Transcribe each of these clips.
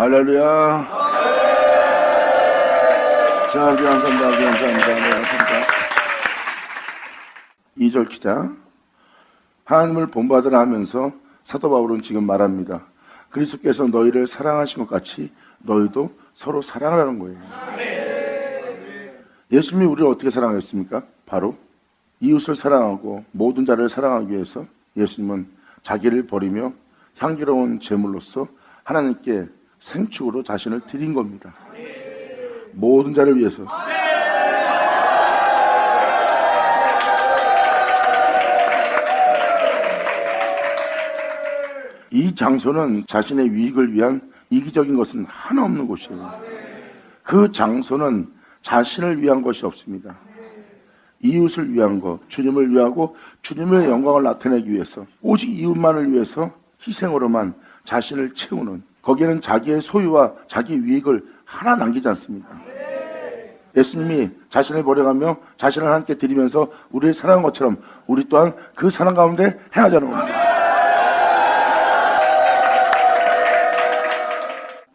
할렐루야. 자, 우리 감사합니다. 우리 감사합니다. 네, 감사합니다. 2절 기자. 하나님을 본받으라 하면서 사도 바울은 지금 말합니다. 그리스도께서 너희를 사랑하신 것 같이 너희도 서로 사랑하라는 거예요. 예수님이 우리를 어떻게 사랑하셨습니까? 바로 이웃을 사랑하고 모든 자를 사랑하기 위해서 예수님은 자기를 버리며 향기로운 제물로서 하나님께 생축으로 자신을 드린 겁니다. 모든 자를 위해서. 이 장소는 자신의 유익을 위한 이기적인 것은 하나 없는 곳이에요. 그 장소는 자신을 위한 것이 없습니다. 이웃을 위한 것, 주님을 위하고 주님의 영광을 나타내기 위해서 오직 이웃만을 위해서 희생으로만 자신을 채우는, 거기에는 자기의 소유와 자기 유익을 하나 남기지 않습니다. 예수님이 자신을 버려가며 자신을 하나님께 드리면서 우리를 사랑한 것처럼 우리 또한 그 사랑 가운데 행하자는 겁니다.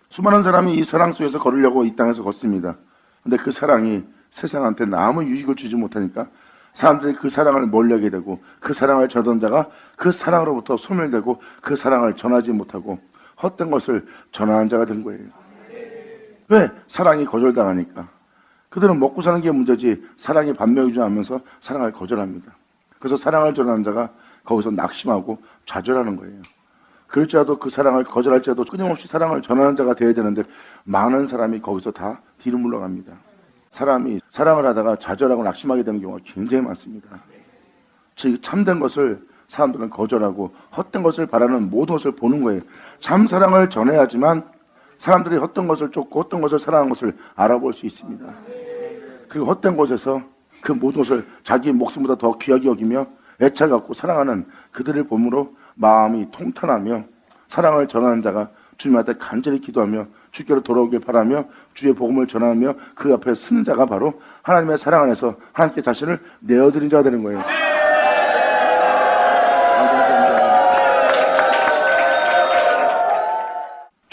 수많은 사람이 이 사랑 속에서 걸으려고 이 땅에서 걷습니다. 근데 그 사랑이 세상한테는 아무 유익을 주지 못하니까 사람들이 그 사랑을 멀리하게 되고, 그 사랑을 전하던 자가 그 사랑으로부터 소멸되고 그 사랑을 전하지 못하고 헛된 것을 전하는 자가 된 거예요. 왜? 사랑이 거절당하니까. 그들은 먹고 사는 게 문제지 사랑이 반면교조하면서 사랑을 거절합니다. 그래서 사랑을 전하는 자가 거기서 낙심하고 좌절하는 거예요. 그럴지라도 그 사랑을 거절할지라도 끊임없이 사랑을 전하는 자가 되어야 되는데 많은 사람이 거기서 다 뒤로 물러갑니다. 사람이 사랑을 하다가 좌절하고 낙심하게 되는 경우가 굉장히 많습니다. 즉 참된 것을 사람들은 거절하고 헛된 것을 바라는 모든 것을 보는 거예요. 참 사랑을 전해야지만 사람들이 헛된 것을 쫓고 헛된 것을 사랑하는 것을 알아볼 수 있습니다. 그리고 헛된 곳에서 그 모든 것을 자기 목숨보다 더 귀하게 여기며 애착 갖고 사랑하는 그들을 보므로 마음이 통탄하며 사랑을 전하는 자가 주님한테 간절히 기도하며 주께로 돌아오길 바라며 주의 복음을 전하며 그 앞에 서는 자가 바로 하나님의 사랑 안에서 하나님께 자신을 내어드린 자가 되는 거예요.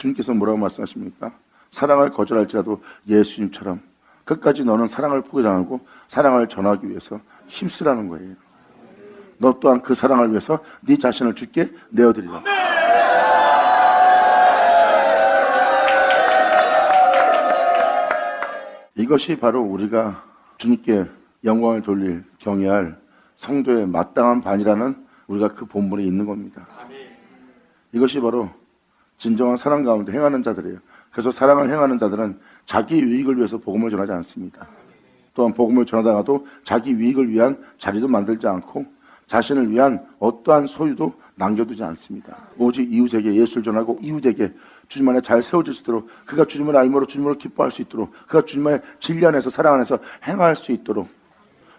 주님께서 뭐라고 말씀하십니까? 사랑을 거절할지라도 예수님처럼 끝까지 너는 사랑을 포기하고 사랑을 전하기 위해서 힘쓰라는 거예요. 너 또한 그 사랑을 위해서 네 자신을 주께 내어드리라. 이것이 바로 우리가 주님께 영광을 돌릴, 경외할 성도의 마땅한 반이라는 우리가 그 본문에 있는 겁니다. 이것이 바로 진정한 사랑 가운데 행하는 자들이에요. 그래서 사랑을 행하는 자들은 자기 유익을 위해서 복음을 전하지 않습니다. 또한 복음을 전하다가도 자기 유익을 위한 자리도 만들지 않고 자신을 위한 어떠한 소유도 남겨두지 않습니다. 오직 이웃에게 예수를 전하고 이웃에게 주님 안에 잘 세워질 수 있도록, 그가 주님을 알므로 주님으로 기뻐할 수 있도록, 그가 주님의 진리 안에서 사랑 안에서 행할 수 있도록,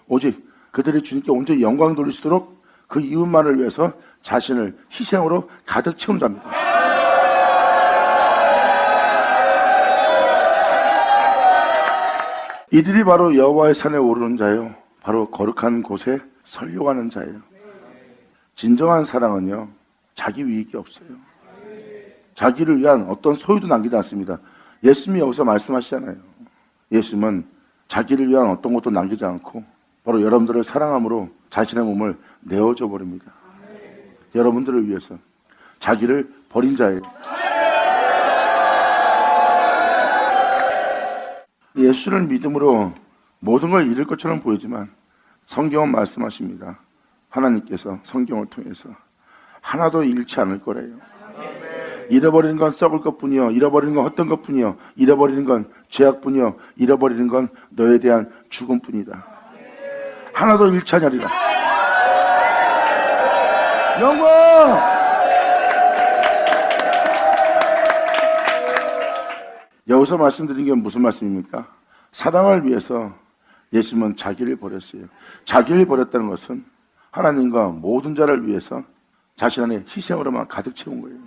오직 그들이 주님께 온전히 영광 돌릴 수 있도록 그 이웃만을 위해서 자신을 희생으로 가득 채운 자입니다. 이들이 바로 여호와의 산에 오르는 자예요. 바로 거룩한 곳에 서려고 하는 자예요. 진정한 사랑은요, 자기 유익이 없어요. 자기를 위한 어떤 소유도 남기지 않습니다. 예수님이 여기서 말씀하시잖아요. 예수님은 자기를 위한 어떤 것도 남기지 않고 바로 여러분들을 사랑함으로 자신의 몸을 내어줘 버립니다. 여러분들을 위해서 자기를 버린 자예요. 예수를 믿음으로 모든 걸 잃을 것처럼 보이지만 성경은 말씀하십니다. 하나님께서 성경을 통해서 하나도 잃지 않을 거래요. 잃어버리는 건 썩을 것뿐이요, 잃어버리는 건 헛된 것뿐이요, 잃어버리는 건 죄악뿐이요, 잃어버리는 건 너에 대한 죽음뿐이다. 하나도 잃지 않으리라. 영광! 여기서 말씀드린 게 무슨 말씀입니까? 사랑을 위해서 예수님은 자기를 버렸어요. 자기를 버렸다는 것은 하나님과 모든 자를 위해서 자신 안에 희생으로만 가득 채운 거예요.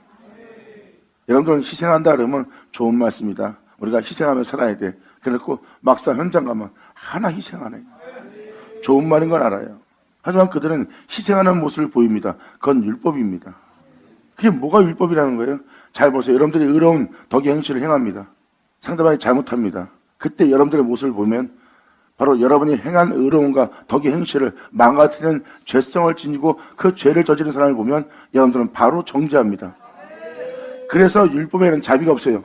여러분들은 희생한다 그러면 좋은 말씀이다. 우리가 희생하며 살아야 돼. 그래놓고 막상 현장 가면 하나 희생 안 해요. 좋은 말인 건 알아요. 하지만 그들은 희생하는 모습을 보입니다. 그건 율법입니다. 그게 뭐가 율법이라는 거예요? 잘 보세요. 여러분들이 의로운 덕의 행실을 행합니다. 상대방이 잘못합니다. 그때 여러분들의 모습을 보면 바로 여러분이 행한 의로움과 덕의 행실을 망가뜨리는 죄성을 지니고 그 죄를 저지른 사람을 보면 여러분들은 바로 정죄합니다. 그래서 율법에는 자비가 없어요.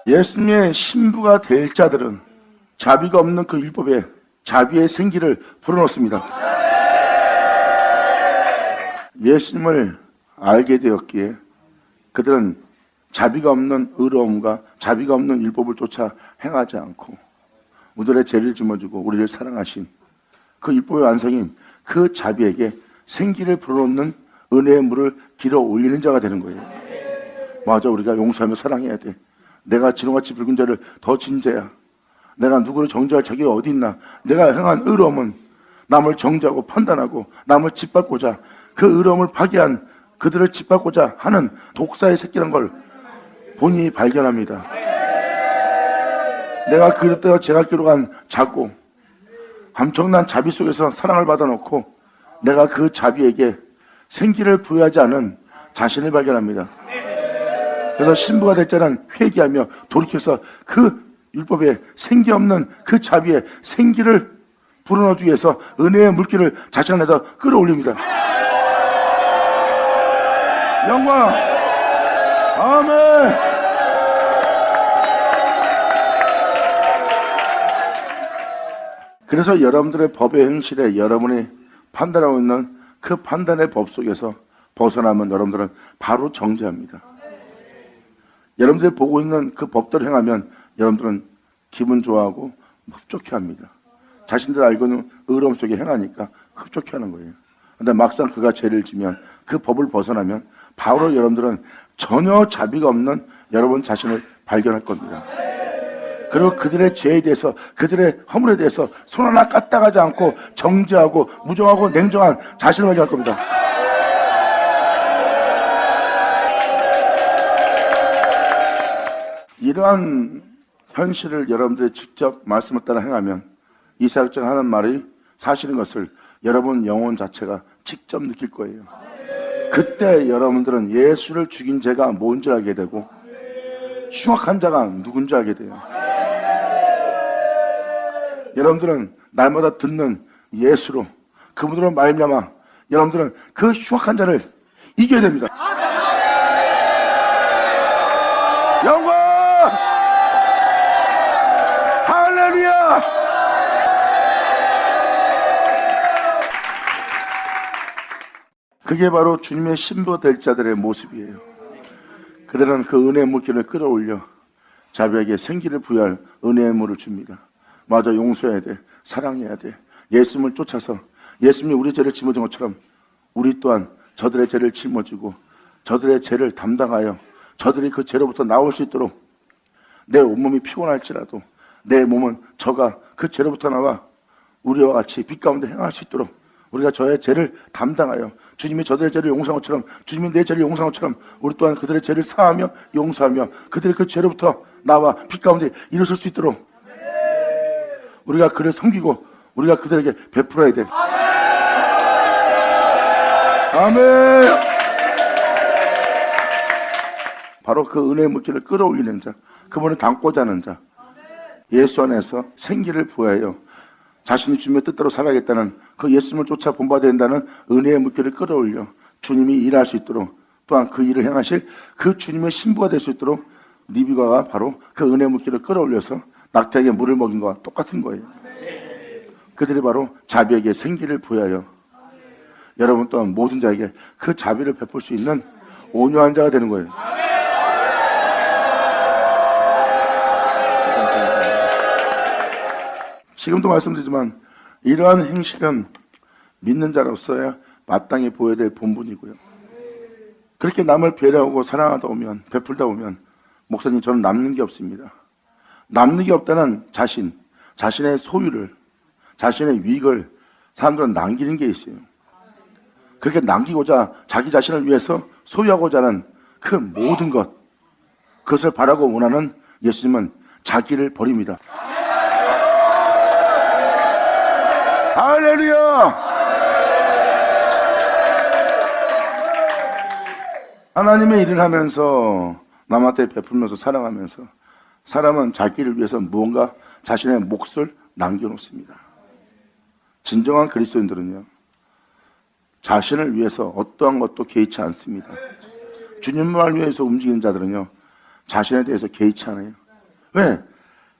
예수님의 신부가 될 자들은 자비가 없는 그 율법에 자비의 생기를 불어넣습니다. 예수님을 알게 되었기에 그들은 자비가 없는 의로움과 자비가 없는 율법을 쫓아 행하지 않고 우리들의 죄를 짊어지고 우리를 사랑하신 그 율법의 완성인 그 자비에게 생기를 불어넣는 은혜의 물을 길어 올리는 자가 되는 거예요. 맞아, 우리가 용서하며 사랑해야 돼. 내가 지렁같이 붉은 죄를 더 진죄야. 내가 누구를 정죄할 자격이 어디 있나. 내가 행한 의로움은 남을 정죄하고 판단하고 남을 짓밟고자 그 의로움을 파괴한 그들을 짓밟고자 하는 독사의 새끼란 걸 본인이 발견합니다. 내가 그릇되어 제각기로 간 자고 엄청난 자비 속에서 사랑을 받아놓고 내가 그 자비에게 생기를 부여하지 않은 자신을 발견합니다. 그래서 신부가 될 자는 회개하며 돌이켜서 그 율법에 생기 없는 그 자비에 생기를 불어넣기 위해서 은혜의 물기를 자신 안에서 끌어올립니다. 영광! 아멘! 그래서 여러분들의 법의 행실에 여러분이 판단하고 있는 그 판단의 법 속에서 벗어나면 여러분들은 바로 정죄합니다. 여러분들이 보고 있는 그 법대로 행하면 여러분들은 기분 좋아하고 흡족해합니다. 자신들 알고 있는 의로움 속에 행하니까 흡족해하는 거예요. 근데 막상 그가 죄를 지면 그 법을 벗어나면 바로 여러분들은 전혀 자비가 없는 여러분 자신을 발견할 겁니다. 그리고 그들의 죄에 대해서 그들의 허물에 대해서 손 하나 까딱하지 않고 정죄하고 무정하고 냉정한 자신을 발견할 겁니다. 이러한 현실을 여러분들이 직접 말씀을 따라 행하면 이사역자가 하는 말이 사실인 것을 여러분 영혼 자체가 직접 느낄 거예요. 그때 여러분들은 예수를 죽인 죄가 뭔지 알게 되고 흉악한 자가 누군지 알게 돼요. 여러분들은 날마다 듣는 예수로 그분으로 말미암아 여러분들은 그 흉악한 자를 이겨야 됩니다. 영광! 할렐루야! 그게 바로 주님의 신부가 될 자들의 모습이에요. 그들은 그 은혜의 물기를 끌어올려 자비에게 생기를 부여할 은혜의 물을 줍니다. 맞아, 용서해야 돼. 사랑해야 돼. 예수님을 쫓아서 예수님이 우리 죄를 짊어진 것처럼 우리 또한 저들의 죄를 짊어지고 저들의 죄를 담당하여 저들이 그 죄로부터 나올 수 있도록 내 온몸이 피곤할지라도 내 몸은 저가 그 죄로부터 나와 우리와 같이 빛 가운데 행할 수 있도록 우리가 저의 죄를 담당하여 주님이 저들의 죄를 용서한 것처럼 주님이 내 죄를 용서한 것처럼 우리 또한 그들의 죄를 사하며 용서하며 그들의 그 죄로부터 나와 빛 가운데 일어설 수 있도록 우리가 그를 섬기고 우리가 그들에게 베풀어야 돼. 아멘. 바로 그 은혜의 물기를 끌어올리는 자, 그분을 담고자 하는 자, 예수 안에서 생기를 부여하여 자신이 주님의 뜻대로 살아야겠다는 그 예수님을 쫓아 본받아야 된다는 은혜의 물기를 끌어올려 주님이 일할 수 있도록 또한 그 일을 행하실 그 주님의 신부가 될 수 있도록 리브가가 바로 그 은혜의 물기를 끌어올려서 낙타에게 물을 먹인 것과 똑같은 거예요. 그들이 바로 자비에게 생기를 부여하여 여러분 또한 모든 자에게 그 자비를 베풀 수 있는 온유한 자가 되는 거예요. 지금도 말씀드리지만 이러한 행실은 믿는 자로서야 마땅히 보여야 될 본분이고요. 그렇게 남을 배려하고 사랑하다 보면 베풀다 보면 목사님 저는 남는 게 없습니다. 남는 게 없다는 자신의 소유를 자신의 위익을 사람들은 남기는 게 있어요. 그렇게 남기고자 자기 자신을 위해서 소유하고자 하는 그 모든 것 그것을 바라고 원하는 예수님은 자기를 버립니다. 할렐루야! 하나님의 일을 하면서 남한테 베풀면서 살아가면서 사람은 자기를 위해서 무언가 자신의 몫을 남겨놓습니다. 진정한 그리스도인들은요, 자신을 위해서 어떠한 것도 개의치 않습니다. 주님만을 위해서 움직이는 자들은요, 자신에 대해서 개의치 않아요. 왜?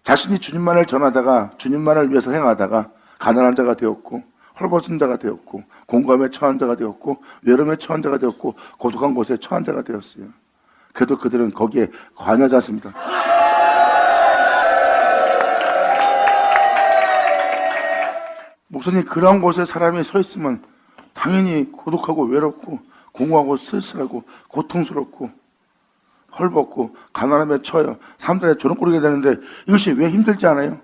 자신이 주님만을 전하다가 주님만을 위해서 행하다가 가난한 자가 되었고 헐벗은 자가 되었고 공감에 처한 자가 되었고 외로움에 처한 자가 되었고 고독한 곳에 처한 자가 되었어요. 그래도 그들은 거기에 관여하지 않습니다. 목사님, 그런 곳에 사람이 서 있으면 당연히 고독하고 외롭고 공허하고 쓸쓸하고 고통스럽고 헐벗고 가난함에 처해요. 사람들의 조롱거리게 되는데 이것이 왜 힘들지 않아요?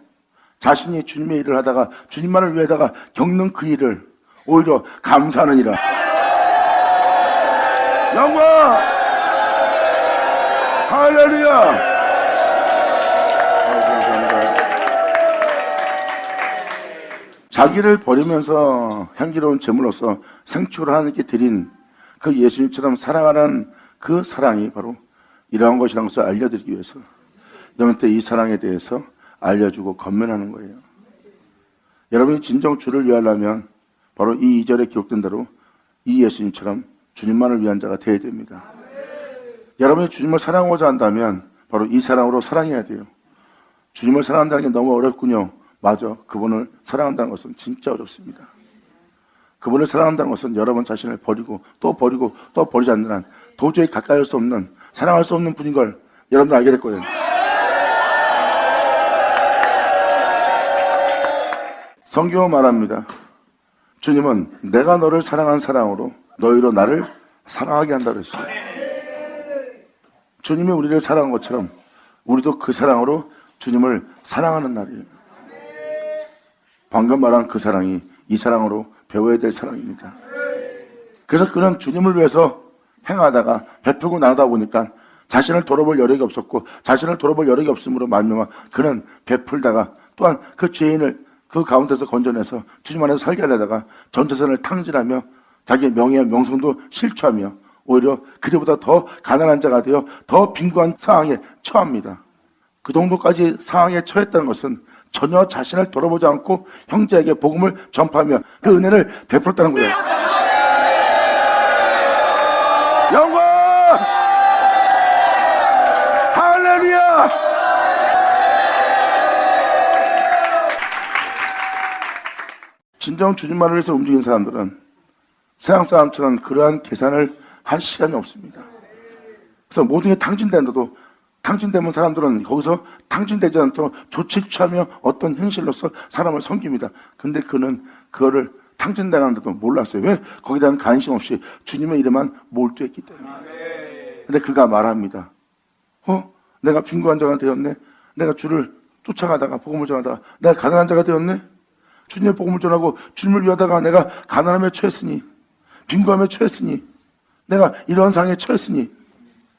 자신이 주님의 일을 하다가 주님만을 위해다가 겪는 그 일을 오히려 감사하느니라. 영광! 할렐루야! 자기를 버리면서 향기로운 제물로서 생축을 하나님께 드린 그 예수님처럼 사랑하는 그 사랑이 바로 이러한 것이라는 것을 알려드리기 위해서 여러분한테 이 사랑에 대해서 알려주고 건면하는 거예요. 여러분이 진정 주를 위하려면 바로 이 2절에 기록된 대로 이 예수님처럼 주님만을 위한 자가 되어야 됩니다. 여러분이 주님을 사랑하고자 한다면 바로 이 사랑으로 사랑해야 돼요. 주님을 사랑한다는 게 너무 어렵군요. 맞아. 그분을 사랑한다는 것은 진짜 어렵습니다. 그분을 사랑한다는 것은 여러분 자신을 버리고 또 버리지 않는 한 도저히 가까이 할 수 없는, 사랑할 수 없는 분인 걸 여러분들 알게 될 거예요. 성경은 말합니다. 주님은 내가 너를 사랑한 사랑으로 너희로 나를 사랑하게 한다 그랬어요. 주님이 우리를 사랑한 것처럼 우리도 그 사랑으로 주님을 사랑하는 날이에요. 방금 말한 그 사랑이 이 사랑으로 배워야 될 사랑입니다. 그래서 그는 주님을 위해서 행하다가 베풀고 나누다 보니까 자신을 돌아볼 여력이 없었고 자신을 돌아볼 여력이 없음으로 말미암아 그는 베풀다가 또한 그 죄인을 그 가운데서 건져내서 주님 안에서 살게 하려다가 전재산을 탕진하며 자기의 명예와 명성도 실추하며 오히려 그들보다 더 가난한 자가 되어 더 빈곤한 상황에 처합니다. 그 정도까지 상황에 처했다는 것은 전혀 자신을 돌아보지 않고 형제에게 복음을 전파하며 그 은혜를 베풀었다는 거예요. 영광! 할렐루야! 진정 주님만을 위해서 움직이는 사람들은 세상 사람처럼 그러한 계산을 할 시간이 없습니다. 그래서 모든 게 탕진된다도 탕진되면 사람들은 거기서 탕진되지 않도록 조치를 취하며 어떤 행실로서 사람을 섬깁니다. 근데 그는 그거를 탕진당하는데도 몰랐어요. 왜? 거기에 대한 관심 없이 주님의 이름만 몰두했기 때문에. 근데 그가 말합니다. 내가 빈곤한 자가 되었네. 내가 주를 쫓아가다가 복음을 전하다가 내가 가난한 자가 되었네. 주님의 복음을 전하고 주님을 위하다가 내가 가난함에 처했으니 빈곤함에 처했으니 내가 이러한 상황에 처했으니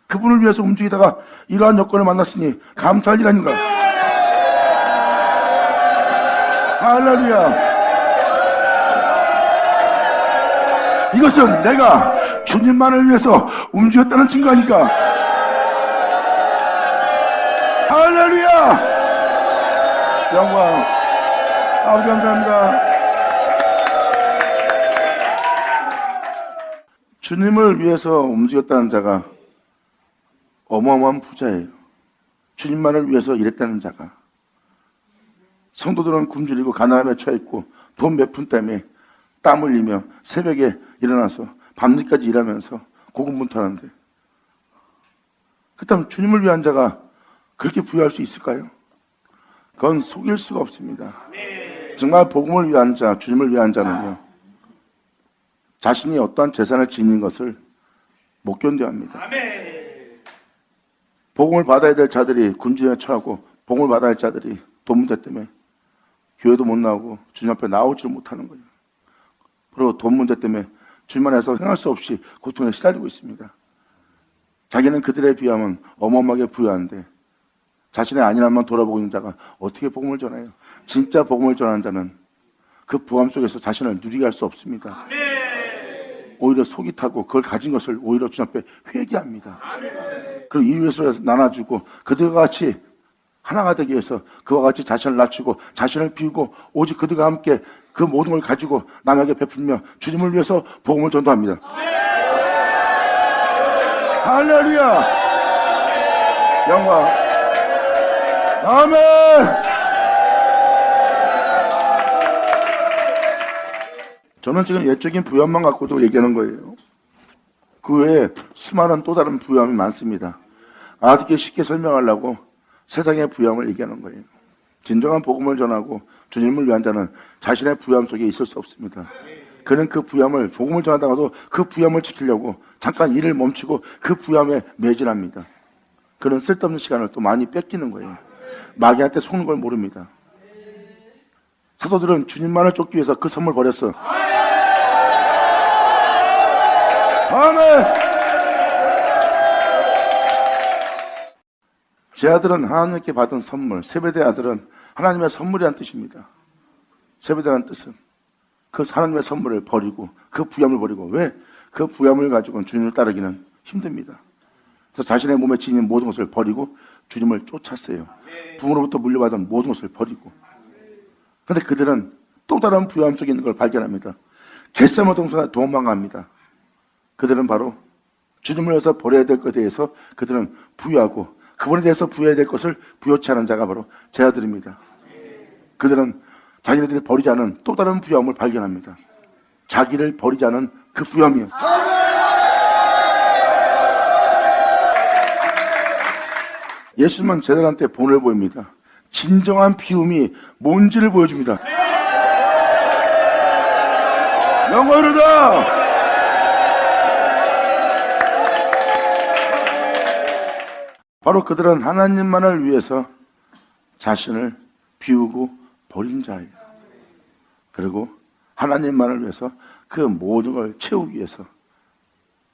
그분을 위해서 움직이다가 이러한 여건을 만났으니 감사할 일 아닌가. 할렐루야. 이것은 내가 주님만을 위해서 움직였다는 증거 아닐까. 할렐루야. 영광. 아버지 감사합니다. 주님을 위해서 움직였다는 자가 어마어마한 부자예요. 주님만을 위해서 일했다는 자가. 성도들은 굶주리고 가난함에 처해있고 돈 몇 푼 때문에 땀 흘리며 새벽에 일어나서 밤늦게까지 일하면서 고군분투하는데 그렇다면 주님을 위한 자가 그렇게 부유할 수 있을까요? 그건 속일 수가 없습니다. 정말 복음을 위한 자, 주님을 위한 자는요, 자신이 어떠한 재산을 지닌 것을 못 견뎌합니다. 복음을 받아야 될 자들이 굶주림에 처하고 복음을 받아야 할 자들이 돈 문제 때문에 교회도 못 나오고 주님 앞에 나오지를 못하는 거예요. 그리고 돈 문제 때문에 주님 안에서 행할 수 없이 고통에 시달리고 있습니다. 자기는 그들에 비하면 어마어마하게 부유한데 자신의 안일함만 돌아보고 있는 자가 어떻게 복음을 전해요? 진짜 복음을 전하는 자는 그 부함 속에서 자신을 누리게 할 수 없습니다. 오히려 속이 타고 그걸 가진 것을 오히려 주님 앞에 회개합니다. 그리고 이웃을 나눠주고 그들과 같이 하나가 되기 위해서 그와 같이 자신을 낮추고 자신을 비우고 오직 그들과 함께 그 모든 걸 가지고 남에게 베풀며 주님을 위해서 복음을 전도합니다. 할렐루야! 영광. 아멘! 저는 지금 옛적인 부여만 갖고도 얘기하는 거예요. 그 외에 수많은 또 다른 부여함이 많습니다. 아직게 쉽게 설명하려고 세상의 부여함을 얘기하는 거예요. 진정한 복음을 전하고 주님을 위한 자는 자신의 부여함 속에 있을 수 없습니다. 그는 그 부여함을, 복음을 전하다가도 그 부여함을 지키려고 잠깐 일을 멈추고 그 부여함에 매진합니다. 그는 쓸데없는 시간을 또 많이 뺏기는 거예요. 마귀한테 속는 걸 모릅니다. 사도들은 주님만을 쫓기 위해서 그 선물 버렸어. 아멘! 제 아들은 하나님께 받은 선물, 세베대 아들은 하나님의 선물이란 뜻입니다. 세베대라는 뜻은 그 하나님의 선물을 버리고 그 부여함을 버리고, 왜? 그 부여함을 가지고는 주님을 따르기는 힘듭니다. 그래서 자신의 몸에 지닌 모든 것을 버리고 주님을 쫓았어요. 부모로부터 물려받은 모든 것을 버리고. 그런데 그들은 또 다른 부여함 속에 있는 걸 발견합니다. 겟세마네 동산에 도망갑니다. 그들은 바로 주님을 위해서 버려야 될 것에 대해서 그들은 부여하고, 그분에 대해서 부여해야 될 것을 부여치 않은 자가 바로 제 아들입니다. 그들은 자기네들이 버리지 않은 또 다른 부여함을 발견합니다. 자기를 버리지 않은 그 부여함이요. 예수님은 제자들한테 본을 보입니다. 진정한 비움이 뭔지를 보여줍니다. 영광이로다! 바로 그들은 하나님만을 위해서 자신을 비우고 버린 자예요. 그리고 하나님만을 위해서 그 모든 걸 채우기 위해서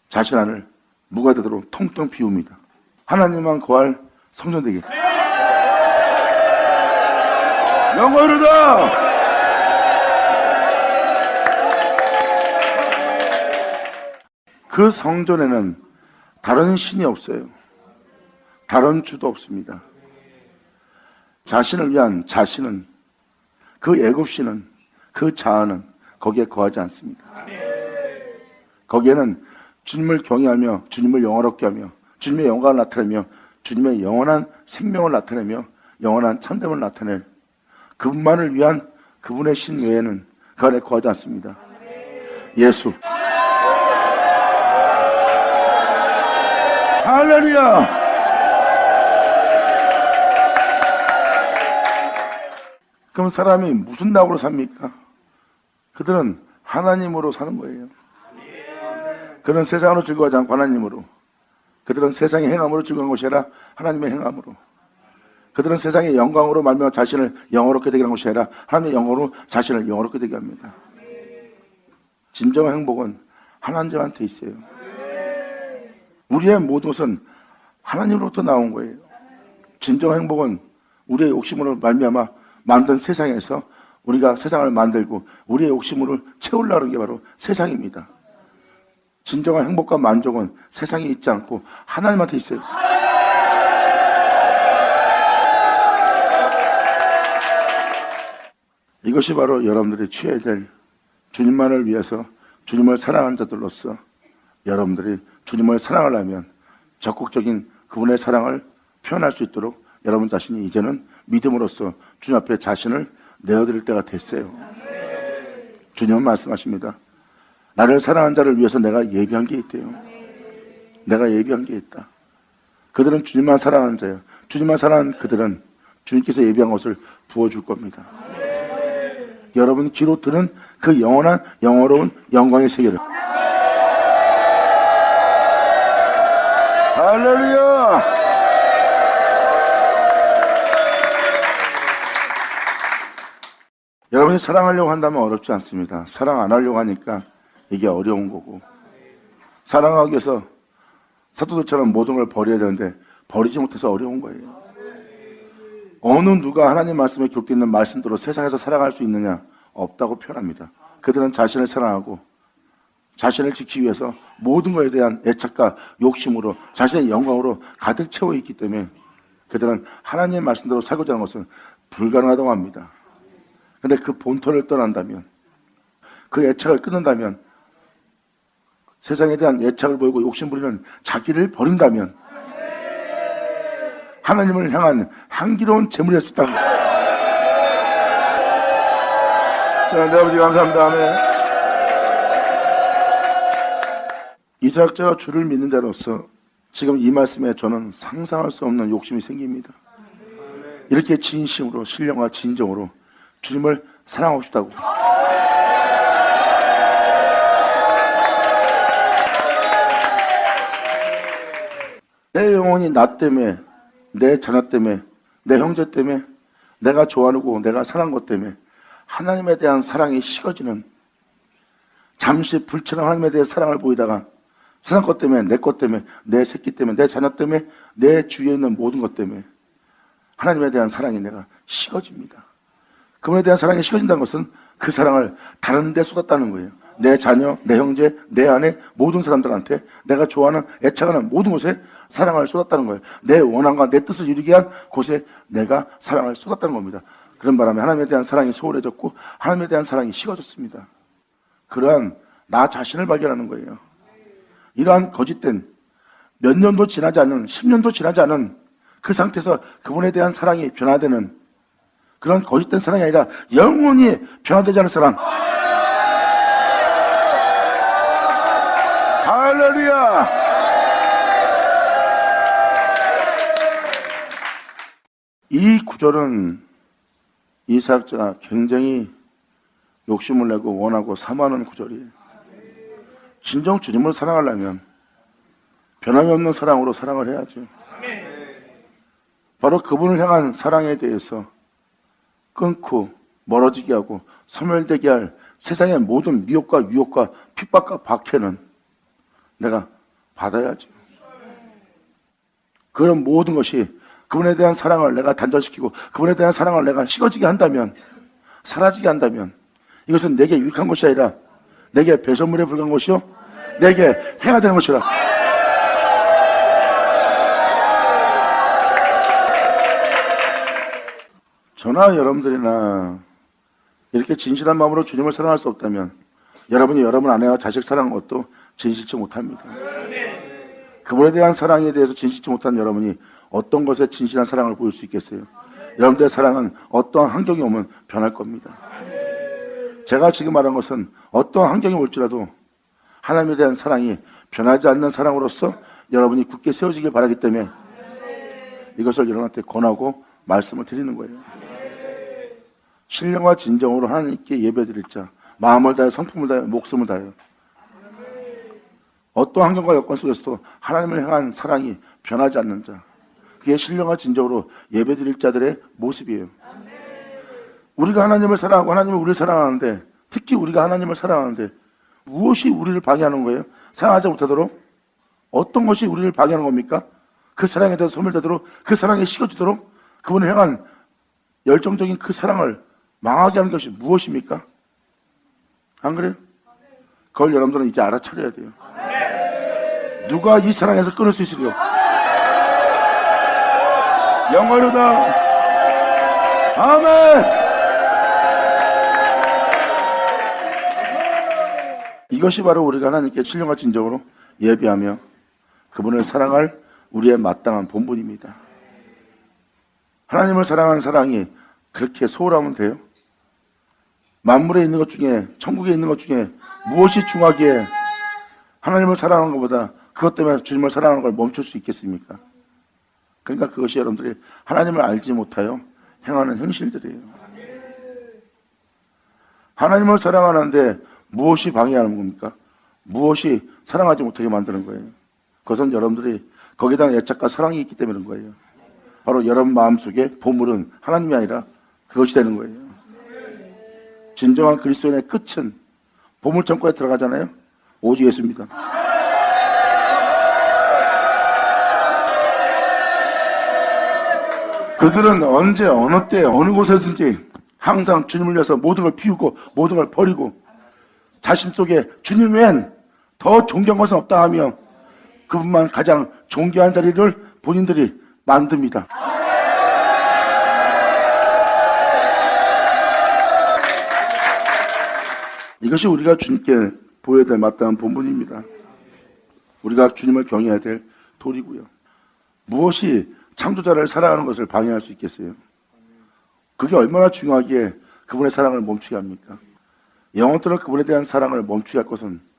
자신 안을 무가 되도록 통통 비웁니다. 하나님만 거할 성전되게. 영광이로다! 그 성전에는 다른 신이 없어요. 다른 주도 없습니다. 자신을 위한 자신은, 그 애굽신은, 그 자아는 거기에 거하지 않습니다. 거기에는 주님을 경외하며 주님을 영화롭게 하며 주님의 영광을 나타내며 주님의 영원한 생명을 나타내며 영원한 참됨을 나타낼 그분만을 위한 그분의 신 외에는 그 안에 거하지 않습니다. 예수. 할렐루야! 그럼 사람이 무슨 낙으로 삽니까? 그들은 하나님으로 사는 거예요. 그들은 세상으로 즐거워하지 않고 하나님으로. 그들은 세상의 행함으로 즐거운 것이 아니라 하나님의 행함으로. 그들은 세상의 영광으로 말미암아 자신을 영화롭게 되게 하는 것이 아니라 하나님의 영광으로 자신을 영화롭게 되게 합니다. 진정한 행복은 하나님한테 있어요. 우리의 모든 것은 하나님으로부터 나온 거예요. 진정한 행복은 우리의 욕심으로 말미암아 만든 세상에서 우리가 세상을 만들고 우리의 욕심으로 채우려는 게 바로 세상입니다. 진정한 행복과 만족은 세상에 있지 않고 하나님한테 있어요. 이것이 바로 여러분들이 취해야 될, 주님만을 위해서 주님을 사랑하는 자들로서 여러분들이 주님을 사랑하려면 적극적인 그분의 사랑을 표현할 수 있도록 여러분 자신이 이제는 믿음으로써 주님 앞에 자신을 내어드릴 때가 됐어요. 주님은 말씀하십니다. 나를 사랑한 자를 위해서 내가 예비한 게 있대요. 내가 예비한 게 있다. 그들은 주님만 사랑하는 자예요. 주님만 사랑하는 그들은 주님께서 예비한 것을 부어줄 겁니다. 여러분 귀로 들은 그 영원한 영어로운 영광의 세계를. 할렐루야! 여러분이 사랑하려고 한다면 어렵지 않습니다. 사랑 안 하려고 하니까 이게 어려운 거고, 사랑하기 위해서 사도들처럼 모든 걸 버려야 되는데 버리지 못해서 어려운 거예요. 어느 누가 하나님 말씀에 기록되어 있는 말씀대로 세상에서 사랑할 수 있느냐? 없다고 표현합니다. 그들은 자신을 사랑하고 자신을 지키기 위해서 모든 것에 대한 애착과 욕심으로 자신의 영광으로 가득 채워 있기 때문에 그들은 하나님의 말씀대로 살고자 하는 것은 불가능하다고 합니다. 그런데 그 본토를 떠난다면, 그 애착을 끊는다면, 세상에 대한 애착을 보이고 욕심 부리는 자기를 버린다면 하나님을 향한 향기로운 제물이 될 수 있다는 거예요. 자, 네, 아버지 감사합니다. 아멘. 이사역자가 주를 믿는 자로서 지금 이 말씀에 저는 상상할 수 없는 욕심이 생깁니다. 이렇게 진심으로 신령과 진정으로 주님을 사랑하고 싶다고. 내 영혼이 나 때문에, 내 자녀 때문에, 내 형제 때문에, 내가 좋아하고 내가 사랑한 것 때문에 하나님에 대한 사랑이 식어지는, 잠시 불처럼 하나님에 대해 사랑을 보이다가 세상 것 때문에, 내 것 때문에, 내 새끼 때문에, 내 자녀 때문에, 내 주위에 있는 모든 것 때문에 하나님에 대한 사랑이 내가 식어집니다. 그분에 대한 사랑이 식어진다는 것은 그 사랑을 다른 데 쏟았다는 거예요. 내 자녀, 내 형제, 내 아내, 모든 사람들한테 내가 좋아하는, 애착하는 모든 곳에 사랑을 쏟았다는 거예요. 내 원함과 내 뜻을 이루기 위한 곳에 내가 사랑을 쏟았다는 겁니다. 그런 바람에 하나님에 대한 사랑이 소홀해졌고 하나님에 대한 사랑이 식어졌습니다. 그러한 나 자신을 발견하는 거예요. 이러한 거짓된, 몇 년도 지나지 않은, 10년도 지나지 않은 그 상태에서 그분에 대한 사랑이 변화되는 그런 거짓된 사랑이 아니라 영원히 변화되지 않을 사랑. 할렐루야! 이 구절은 이사역자가 굉장히 욕심을 내고 원하고 사모하는 구절이에요. 진정 주님을 사랑하려면 변함이 없는 사랑으로 사랑을 해야죠. 바로 그분을 향한 사랑에 대해서 끊고 멀어지게 하고 소멸되게 할 세상의 모든 미혹과 유혹과 핍박과 박해는 내가 받아야죠. 그런 모든 것이 그분에 대한 사랑을 내가 단절시키고 그분에 대한 사랑을 내가 식어지게 한다면, 사라지게 한다면 이것은 내게 유익한 것이 아니라 내게 배설물에 불과한 것이요 내게 해가 되는 것이라. 저나 여러분들이나 이렇게 진실한 마음으로 주님을 사랑할 수 없다면 여러분이 여러분 아내와 자식 사랑한 것도 진실치 못합니다. 그분에 대한 사랑에 대해서 진실치 못한 여러분이 어떤 것에 진실한 사랑을 보일 수 있겠어요? 여러분들의 사랑은 어떠한 환경이 오면 변할 겁니다. 제가 지금 말한 것은 어떠한 환경이 올지라도 하나님에 대한 사랑이 변하지 않는 사랑으로서 여러분이 굳게 세워지길 바라기 때문에 이것을 여러분한테 권하고 말씀을 드리는 거예요. 신령과 진정으로 하나님께 예배드릴 자, 마음을 다해 성품을 다해 목숨을 다해 어떠한 환경과 여건 속에서도 하나님을 향한 사랑이 변하지 않는 자, 그게 신령과 진정으로 예배드릴 자들의 모습이에요. 우리가 하나님을 사랑하고 하나님은 우리를 사랑하는데, 특히 우리가 하나님을 사랑하는데 무엇이 우리를 방해하는 거예요? 사랑하지 못하도록? 어떤 것이 우리를 방해하는 겁니까? 그 사랑에 대해서 소멸되도록, 그 사랑이 식어지도록, 그분을 향한 열정적인 그 사랑을 망하게 하는 것이 무엇입니까? 안 그래요? 그걸 여러분들은 이제 알아차려야 돼요. 누가 이 사랑에서 끊을 수 있으리요? 영원하다. 아멘. 이것이 바로 우리가 하나님께 신령과 진정으로 예배하며 그분을 사랑할 우리의 마땅한 본분입니다. 하나님을 사랑하는 사랑이 그렇게 소홀하면 돼요? 만물에 있는 것 중에, 천국에 있는 것 중에 무엇이 중하기에 하나님을 사랑하는 것보다 그것 때문에 주님을 사랑하는 걸 멈출 수 있겠습니까? 그러니까 그것이 여러분들이 하나님을 알지 못하여 행하는 행실들이에요. 하나님을 사랑하는데 무엇이 방해하는 겁니까? 무엇이 사랑하지 못하게 만드는 거예요? 그것은 여러분들이 거기에 대한 애착과 사랑이 있기 때문에 그런 거예요. 바로 여러분 마음속에 보물은 하나님이 아니라 그것이 되는 거예요. 진정한 그리스도인의 끝은 보물 창고에 들어가잖아요. 오직 예수입니다. 그들은 언제 어느 때 어느 곳에서든지 항상 주님을 위해서 모든 걸 피우고 모든 걸 버리고 자신 속에 주님 외엔 더 존경한 것은 없다 하며 그분만 가장 존귀한 자리를 본인들이 만듭니다. 이것이 우리가 주님께 보여야 될 마땅한 본분입니다. 우리가 주님을 경외해야 될 도리고요. 무엇이 창조자를 사랑하는 것을 방해할 수 있겠어요? 그게 얼마나 중요하기에 그분의 사랑을 멈추게 합니까? 영원토록 그분에 대한 사랑을 멈추게 할 것은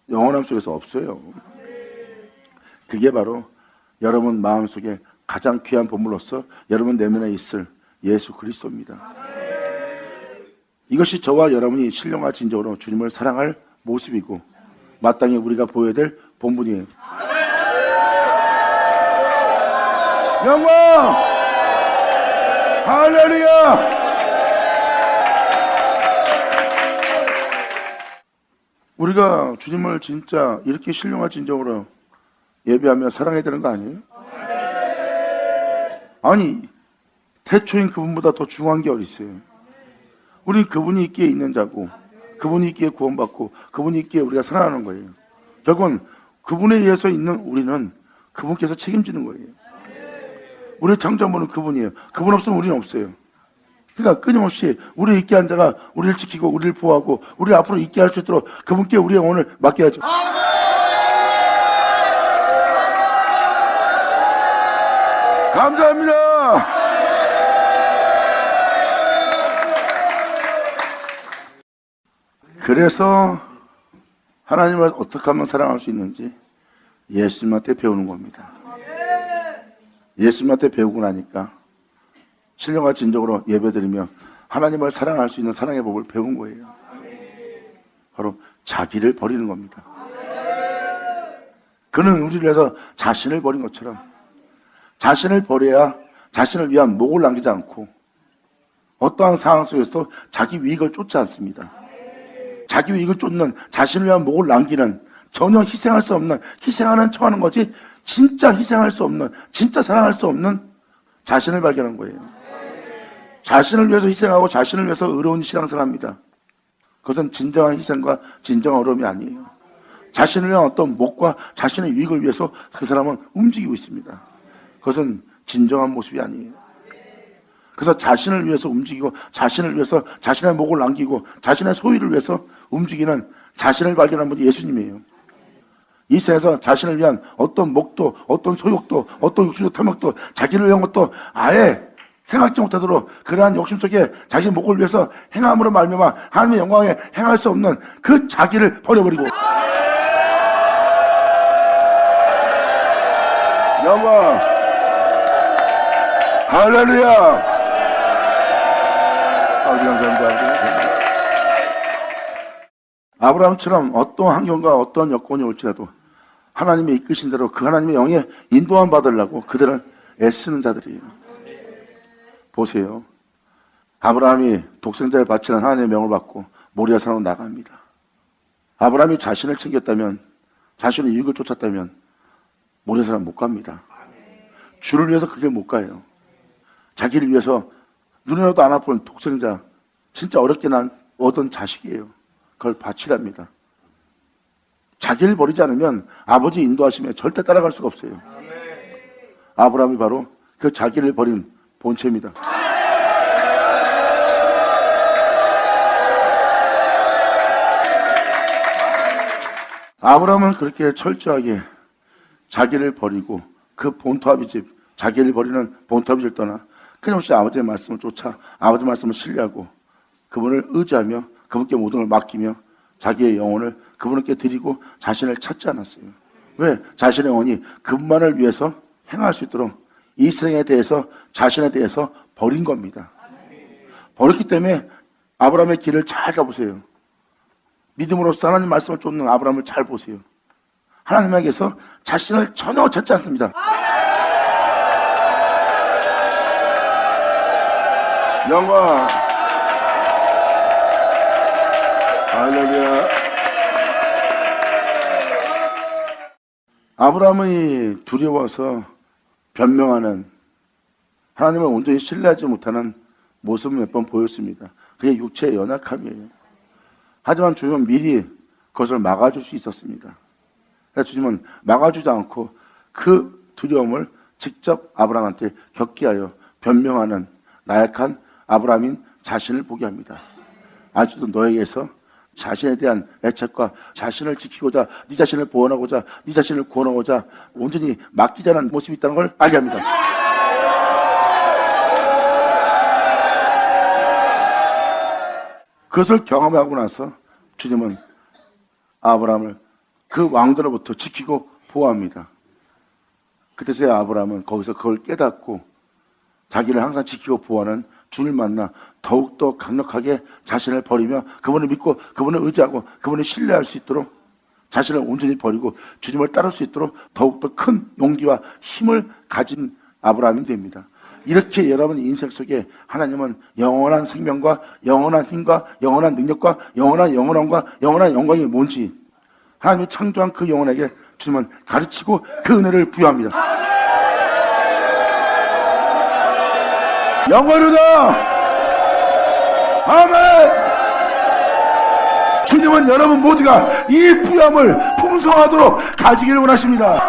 영원함 속에서 없어요. 그게 바로 여러분 마음속에 가장 귀한 보물로서 여러분 내면에 있을 예수 그리스도입니다. 이것이 저와 여러분이 신령과 진정으로 주님을 사랑할 모습이고 마땅히 우리가 보여야 될 본분이에요. 영광! 할렐루야! 우리가 주님을 진짜 이렇게 신령한 진정으로 예배하며 사랑해야 되는 거 아니에요? 아니, 태초인 그분보다 더 중요한 게 어디 있어요? 우리 그분이 있기에 있는 자고, 그분이 있기에 구원받고, 그분이 있기에 우리가 살아나는 거예요. 결국은 그분에 의해서 있는 우리는 그분께서 책임지는 거예요. 우리의 창조물은 그분이에요. 그분 없으면 우리는 없어요. 그러니까 끊임없이 우리 있게 한 자가 우리를 지키고 우리를 보호하고 우리를 앞으로 있게 할 수 있도록 그분께 우리의 영혼을 맡겨야죠. 감사합니다. 그래서 하나님을 어떻게 하면 사랑할 수 있는지 예수님한테 배우는 겁니다. 예수님한테 배우고 나니까 신령과 진정으로 예배드리며 하나님을 사랑할 수 있는 사랑의 법을 배운 거예요. 바로 자기를 버리는 겁니다. 그는 우리를 위해서 자신을 버린 것처럼 자신을 버려야 자신을 위한 목을 남기지 않고 어떠한 상황 속에서도 자기 유익을 쫓지 않습니다. 자기 유익을 쫓는 자신을 위한 목을 남기는 전혀 희생할 수 없는 희생하는 척하는 거지 진짜 희생할 수 없는 진짜 사랑할 수 없는 자신을 발견한 거예요. 자신을 위해서 희생하고 자신을 위해서 의로운 신앙생활을 합니다. 그것은 진정한 희생과 진정한 어려움이 아니에요. 자신을 위한 어떤 목과 자신의 유익을 위해서 그 사람은 움직이고 있습니다. 그것은 진정한 모습이 아니에요. 그래서 자신을 위해서 움직이고 자신을 위해서 자신의 목을 남기고 자신의 소유를 위해서 움직이는 자신을 발견한 분이 예수님이에요. 이 세상에서 자신을 위한 어떤 목도 어떤 소욕도 어떤 육신의 탐욕도 자기를 위한 것도 아예 생각지 못하도록 그러한 욕심 속에 자기 목을 위해서 행함으로 말미암아 하나님의 영광에 행할 수 없는 그 자기를 버려버리고 영광 할렐루야. 아버지 감사합니다. 아브라함처럼 어떤 환경과 어떤 여건이 올지라도 하나님의 이끄신 대로 그 하나님의 영에 인도함 받으려고 그들은 애쓰는 자들이에요. 보세요. 아브라함이 독생자를 바치는 하나님의 명을 받고 모리아 산으로 나갑니다. 아브라함이 자신을 챙겼다면 자신의 이익을 쫓았다면 모리아 산은 못 갑니다. 주를 위해서 그게 못 가요. 자기를 위해서 눈에도 안 아픈 독생자 진짜 어렵게 난 얻은 자식이에요. 그걸 바치랍니다. 자기를 버리지 않으면 아버지 인도하심에 절대 따라갈 수가 없어요. 아브라함이 바로 그 자기를 버린 본체입니다. 아브라함은 그렇게 철저하게 자기를 버리고 그 본토아비 집, 자기를 버리는 본토아비 집을 떠나 끊임없이 아버지의 말씀을 쫓아 아버지의 말씀을 신뢰하고 그분을 의지하며 그분께 모든 걸 맡기며 자기의 영혼을 그분께 드리고 자신을 찾지 않았어요. 왜? 자신의 영혼이 그분만을 위해서 행할 수 있도록 이 세상에 대해서 자신에 대해서 버린 겁니다. 버렸기 때문에 아브라함의 길을 잘 가보세요. 믿음으로써 하나님 말씀을 쫓는 아브라함을 잘 보세요. 하나님에게서 자신을 전혀 찾지 않습니다. 영광 할렐루야. 아브라함이 두려워서 변명하는 하나님을 온전히 신뢰하지 못하는 모습을 몇 번 보였습니다. 그게 육체의 연약함이에요. 하지만 주님은 미리 그것을 막아줄 수 있었습니다. 주님은 막아주지 않고 그 두려움을 직접 아브라함한테 겪게 하여 변명하는 나약한 아브라함인 자신을 보게 합니다. 아직도 너에게서 자신에 대한 애착과 자신을 지키고자, 네 자신을 보호하고자, 네 자신을 구원하고자 온전히 맡기지 않은 모습이 있다는 걸 알게 합니다. 그것을 경험하고 나서 주님은 아브라함을 그 왕들로부터 지키고 보호합니다. 그때서야 아브라함은 거기서 그걸 깨닫고 자기를 항상 지키고 보호하는 주를 만나 더욱더 강력하게 자신을 버리며 그분을 믿고 그분을 의지하고 그분을 신뢰할 수 있도록 자신을 온전히 버리고 주님을 따를 수 있도록 더욱더 큰 용기와 힘을 가진 아브라함이 됩니다. 이렇게 여러분 인생 속에 하나님은 영원한 생명과 영원한 힘과 영원한 능력과 영원한 영원함과 영원한 영광이 뭔지 하나님이 창조한 그 영혼에게 주님은 가르치고 그 은혜를 부여합니다. 영원하다. 아멘. 주님은 여러분 모두가 이 부여함을 풍성하도록 가지기를 원하십니다.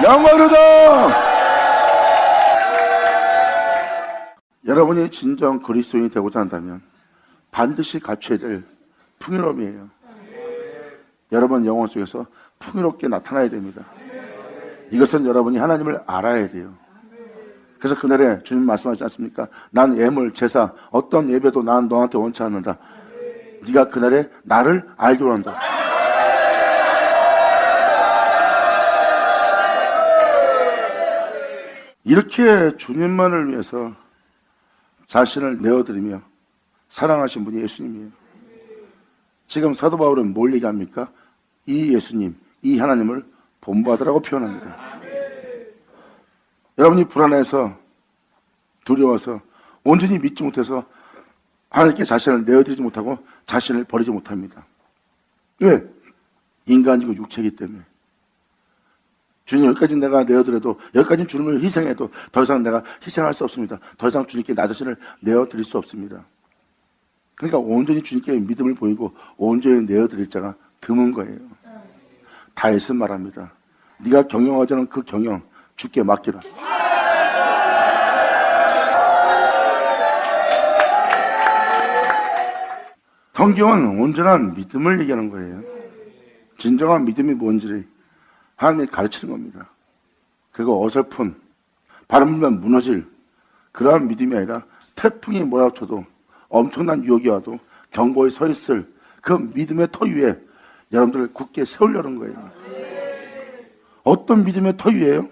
영원하다. 여러분이 진정 그리스도인이 되고자 한다면 반드시 갖춰야 될 풍요로움이에요. 여러분 영혼 속에서 풍요롭게 나타나야 됩니다. 이것은 여러분이 하나님을 알아야 돼요. 그래서 그날에 주님 말씀하지 않습니까? 난 예물, 제사, 어떤 예배도 난 너한테 원치 않는다. 네가 그날에 나를 알기로 한다. 이렇게 주님만을 위해서 자신을 내어드리며 사랑하신 분이 예수님이에요. 지금 사도 바울은 뭘 얘기합니까? 이 예수님, 이 하나님을 본받으라고 표현합니다. 여러분이 불안해서 두려워서 온전히 믿지 못해서 하나님께 자신을 내어드리지 못하고 자신을 버리지 못합니다. 왜? 인간이고 육체이기 때문에. 주님 여기까지 내가 내어드려도 여기까지 주님을 희생해도 더 이상 내가 희생할 수 없습니다. 더 이상 주님께 나 자신을 내어드릴 수 없습니다. 그러니까 온전히 주님께 믿음을 보이고 온전히 내어드릴 자가 드문 거예요. 다윗은 말합니다. 네가 경영하지 않은 그 경영 주께 맡기라. 성경은 온전한 믿음을 얘기하는 거예요. 진정한 믿음이 뭔지를 하나님이 가르치는 겁니다. 그리고 어설픈 바람 불면 무너질 그러한 믿음이 아니라 태풍이 몰아쳐도 엄청난 유혹이 와도 견고히 서 있을 그 믿음의 터 위에 여러분들을 굳게 세우려는 거예요. 어떤 믿음의 터 위에요?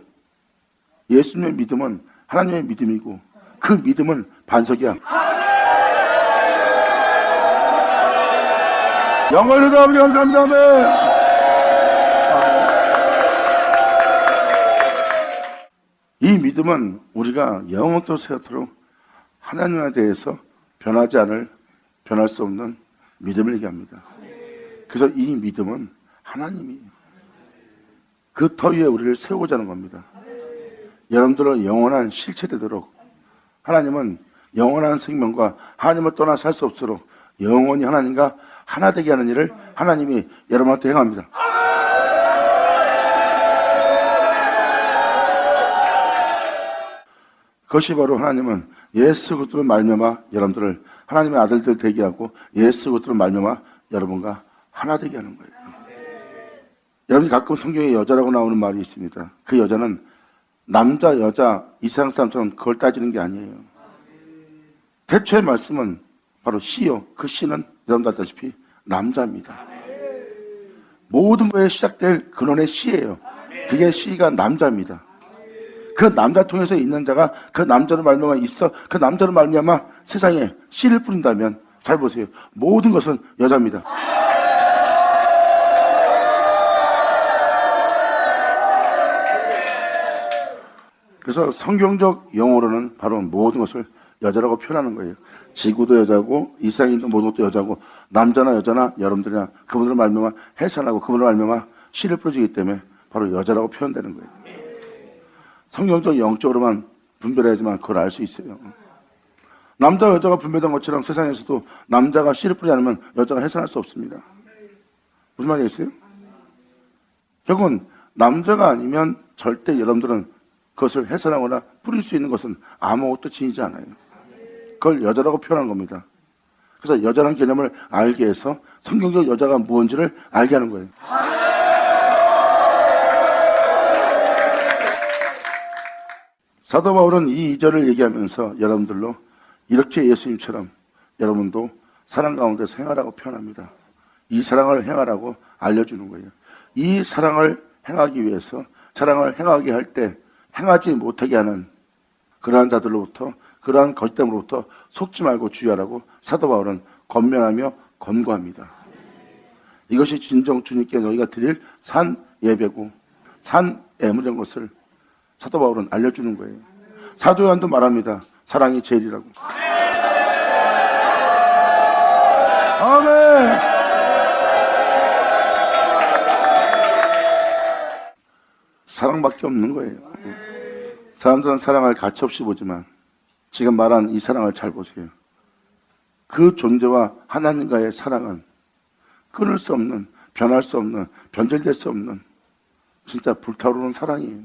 예수님의 믿음은 하나님의 믿음이고 그 믿음은 반석이야. 영광을 아버지 감사합니다. 아멘. 이 믿음은 우리가 영원토록 세토록 하나님에 대해서 변할 수 없는 믿음을 얘기합니다. 그래서 이 믿음은 하나님이 그 터 위에 우리를 세우고자 하는 겁니다. 여러분들은 영원한 실체되도록 하나님은 영원한 생명과 하나님을 떠나 살 수 없도록 영원히 하나님과 하나 되게 하는 일을 하나님이 여러분한테 행합니다. 그것이 바로 하나님은 예수 그리스도로 말미암아 여러분들을 하나님의 아들들 되게 하고 예수 그리스도로 말미암아 여러분과 하나 되게 하는 거예요. 여러분이 가끔 성경에 여자라고 나오는 말이 있습니다. 그 여자는 남자, 여자, 이 세상 사람처럼 그걸 따지는 게 아니에요. 태초의 말씀은 바로 씨요. 그 씨는 여러분도 알다시피 남자입니다. 모든 거에 시작될 근원의 씨예요. 그게 씨가 남자입니다. 그 남자 통해서 있는 자가 그 남자로 말미암아 있어 그 남자로 말미암아 세상에 씨를 뿌린다면 잘 보세요. 모든 것은 여자입니다. 그래서 성경적 용어로는 바로 모든 것을 여자라고 표현하는 거예요. 지구도 여자고 이 세상에 있는 모든 것도 여자고 남자나 여자나 여러분들이나 그분으로 말미암아 해산하고 그분으로 말미암아 씨를 뿌려지기 때문에 바로 여자라고 표현되는 거예요. 성경적 영적으로만 분별해야지만 그걸 알 수 있어요. 남자와 여자가 분별된 것처럼 세상에서도 남자가 씨를 뿌리지 않으면 여자가 해산할 수 없습니다. 무슨 말이겠어요? 결국은 남자가 아니면 절대 여러분들은 그것을 해설하거나 뿌릴 수 있는 것은 아무것도 지니지 않아요. 그걸 여자라고 표현한 겁니다. 그래서 여자라는 개념을 알게 해서 성경적 여자가 무엇인지를 알게 하는 거예요. 사도 바울은 이 2절을 얘기하면서 여러분들로 이렇게 예수님처럼 여러분도 사랑 가운데서 행하라고 표현합니다. 이 사랑을 행하라고 알려주는 거예요. 이 사랑을 행하기 위해서 사랑을 행하게 할 때 행하지 못하게 하는 그러한 자들로부터 그러한 거짓됨으로부터 속지 말고 주의하라고 사도 바울은 권면하며 권고합니다. 이것이 진정 주님께 너희가 드릴 산 예배고 산 예물인 것을 사도 바울은 알려주는 거예요. 사도 요한도 말합니다. 사랑이 제일이라고. 아멘. 사랑밖에 없는 거예요. 사람들은 사랑을 가치없이 보지만 지금 말한 이 사랑을 잘 보세요. 그 존재와 하나님과의 사랑은 끊을 수 없는, 변할 수 없는, 변절될 수 없는 진짜 불타오르는 사랑이에요.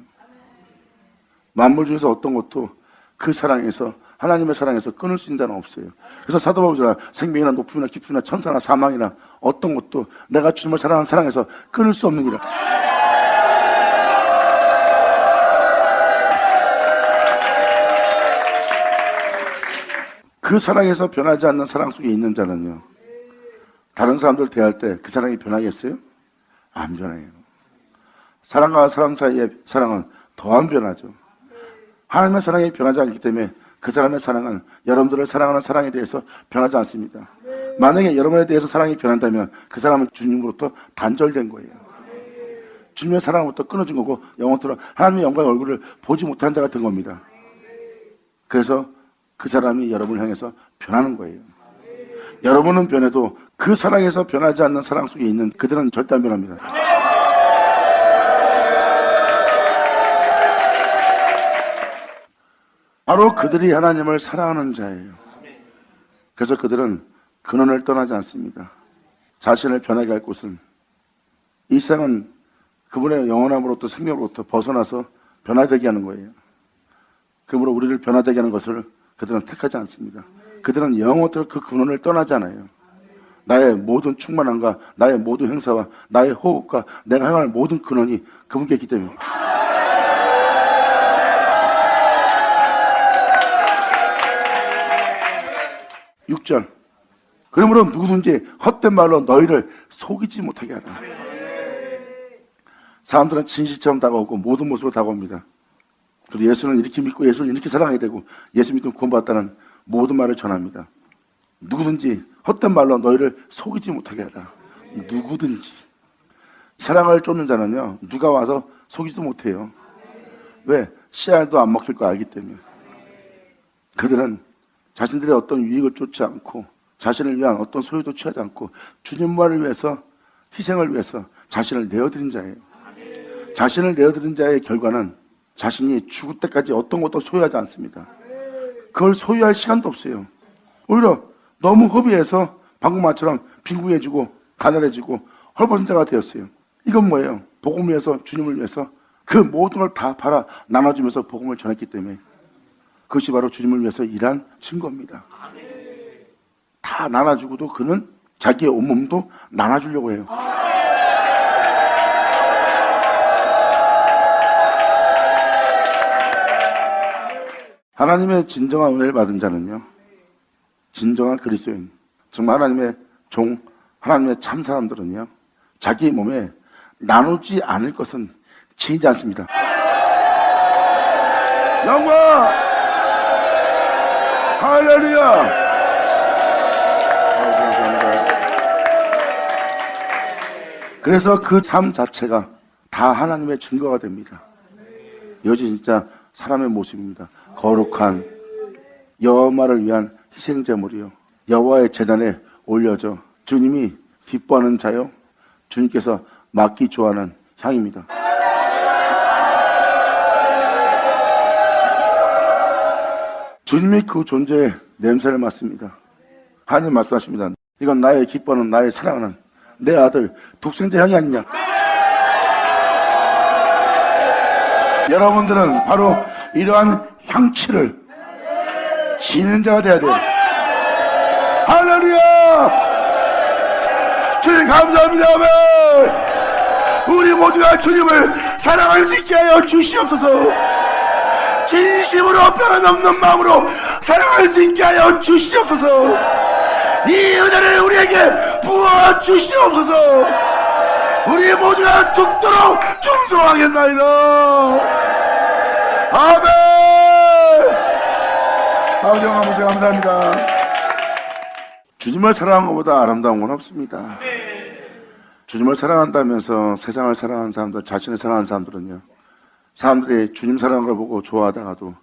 만물 중에서 어떤 것도 그 사랑에서, 하나님의 사랑에서 끊을 수 있는 자는 없어요. 그래서 사도 바울은 생명이나 높음이나 깊음이나 천사나 사망이나 어떤 것도 내가 주님을 사랑하는 사랑에서 끊을 수 없는 거라. 그 사랑에서 변하지 않는 사랑 속에 있는 자는요, 다른 사람들 대할 때 그 사랑이 변하겠어요? 안 변해요. 사람과 사람 사이의 사랑은 더 안 변하죠. 하나님의 사랑이 변하지 않기 때문에 그 사람의 사랑은 여러분들을 사랑하는 사랑에 대해서 변하지 않습니다. 만약에 여러분에 대해서 사랑이 변한다면 그 사람은 주님으로부터 단절된 거예요. 주님의 사랑으로부터 끊어진 거고 영원토록 하나님의 영광의 얼굴을 보지 못한 자가 된 겁니다. 그래서 그 사람이 여러분을 향해서 변하는 거예요. 여러분은 변해도 그 사랑에서 변하지 않는 사랑 속에 있는 그들은 절대 안 변합니다. 바로 그들이 하나님을 사랑하는 자예요. 그래서 그들은 근원을 떠나지 않습니다. 자신을 변하게 할 곳은 이 세상은 그분의 영원함으로부터 생명으로부터 벗어나서 변화되게 하는 거예요. 그러므로 우리를 변화되게 하는 것을 그들은 택하지 않습니다. 그들은 영원토록 그 근원을 떠나지 않아요. 나의 모든 충만함과 나의 모든 행사와 나의 호흡과 내가 행할 모든 근원이 그분께 있기 때문에. 6절. 그러므로 누구든지 헛된 말로 너희를 속이지 못하게 하라. 사람들은 진실처럼 다가오고 모든 모습으로 다가옵니다. 그리고 예수는 이렇게 믿고 예수를 이렇게 사랑해야 되고 예수 믿으면 구원받았다는 모든 말을 전합니다. 누구든지 헛된 말로 너희를 속이지 못하게 하라. 누구든지. 사랑을 쫓는 자는요, 누가 와서 속이지도 못해요. 왜? 씨알도 안 먹힐 거 알기 때문에. 그들은 자신들의 어떤 유익을 쫓지 않고 자신을 위한 어떤 소유도 취하지 않고 주님만을 위해서, 희생을 위해서 자신을 내어드린 자예요. 자신을 내어드린 자의 결과는 자신이 죽을 때까지 어떤 것도 소유하지 않습니다. 그걸 소유할 시간도 없어요. 오히려 너무 허비해서 방금 말처럼 빈궁해지고 가난해지고 헐벗은 자가 되었어요. 이건 뭐예요? 복음을 위해서, 주님을 위해서 그 모든 걸 다 팔아 나눠주면서 복음을 전했기 때문에 그것이 바로 주님을 위해서 일한 증거입니다. 다 나눠주고도 그는 자기의 온몸도 나눠주려고 해요. 하나님의 진정한 은혜를 받은 자는요, 진정한 그리스도인, 정말 하나님의 종, 하나님의 참 사람들은요, 자기 몸에 나누지 않을 것은 지니지 않습니다. 영광! 할렐루야! 그래서 그 삶 자체가 다 하나님의 증거가 됩니다. 이것이 진짜 사람의 모습입니다. 거룩한 여호와를 위한 희생제물이요, 여호와의 제단에 올려져 주님이 기뻐하는 자요, 주님께서 맡기 좋아하는 향입니다. 주님이 그 존재의 냄새를 맡습니다. 하나님 말씀하십니다. 이건 나의 기뻐하는, 나의 사랑하는 내 아들 독생자 향이 아니냐. 여러분들은 바로 이러한 향취를 지는 자가 되어야 돼요. 할렐루야! 주님 감사합니다. 아멘. 우리 모두가 주님을 사랑할 수 있게 하여 주시옵소서. 진심으로 변함없는 마음으로 사랑할 수 있게 하여 주시옵소서. 이 은혜를 우리에게 부어 주시옵소서. 우리 모두가 죽도록 충성하겠나이다. 아멘. 아버지 아버지 감사합니다. 주님을 사랑한 것보다 아름다운 건 없습니다. 주님을 사랑한다면서 세상을 사랑하는 사람들, 자신을 사랑하는 사람들은요, 사람들이 주님 사랑하는 걸 보고 좋아하다가도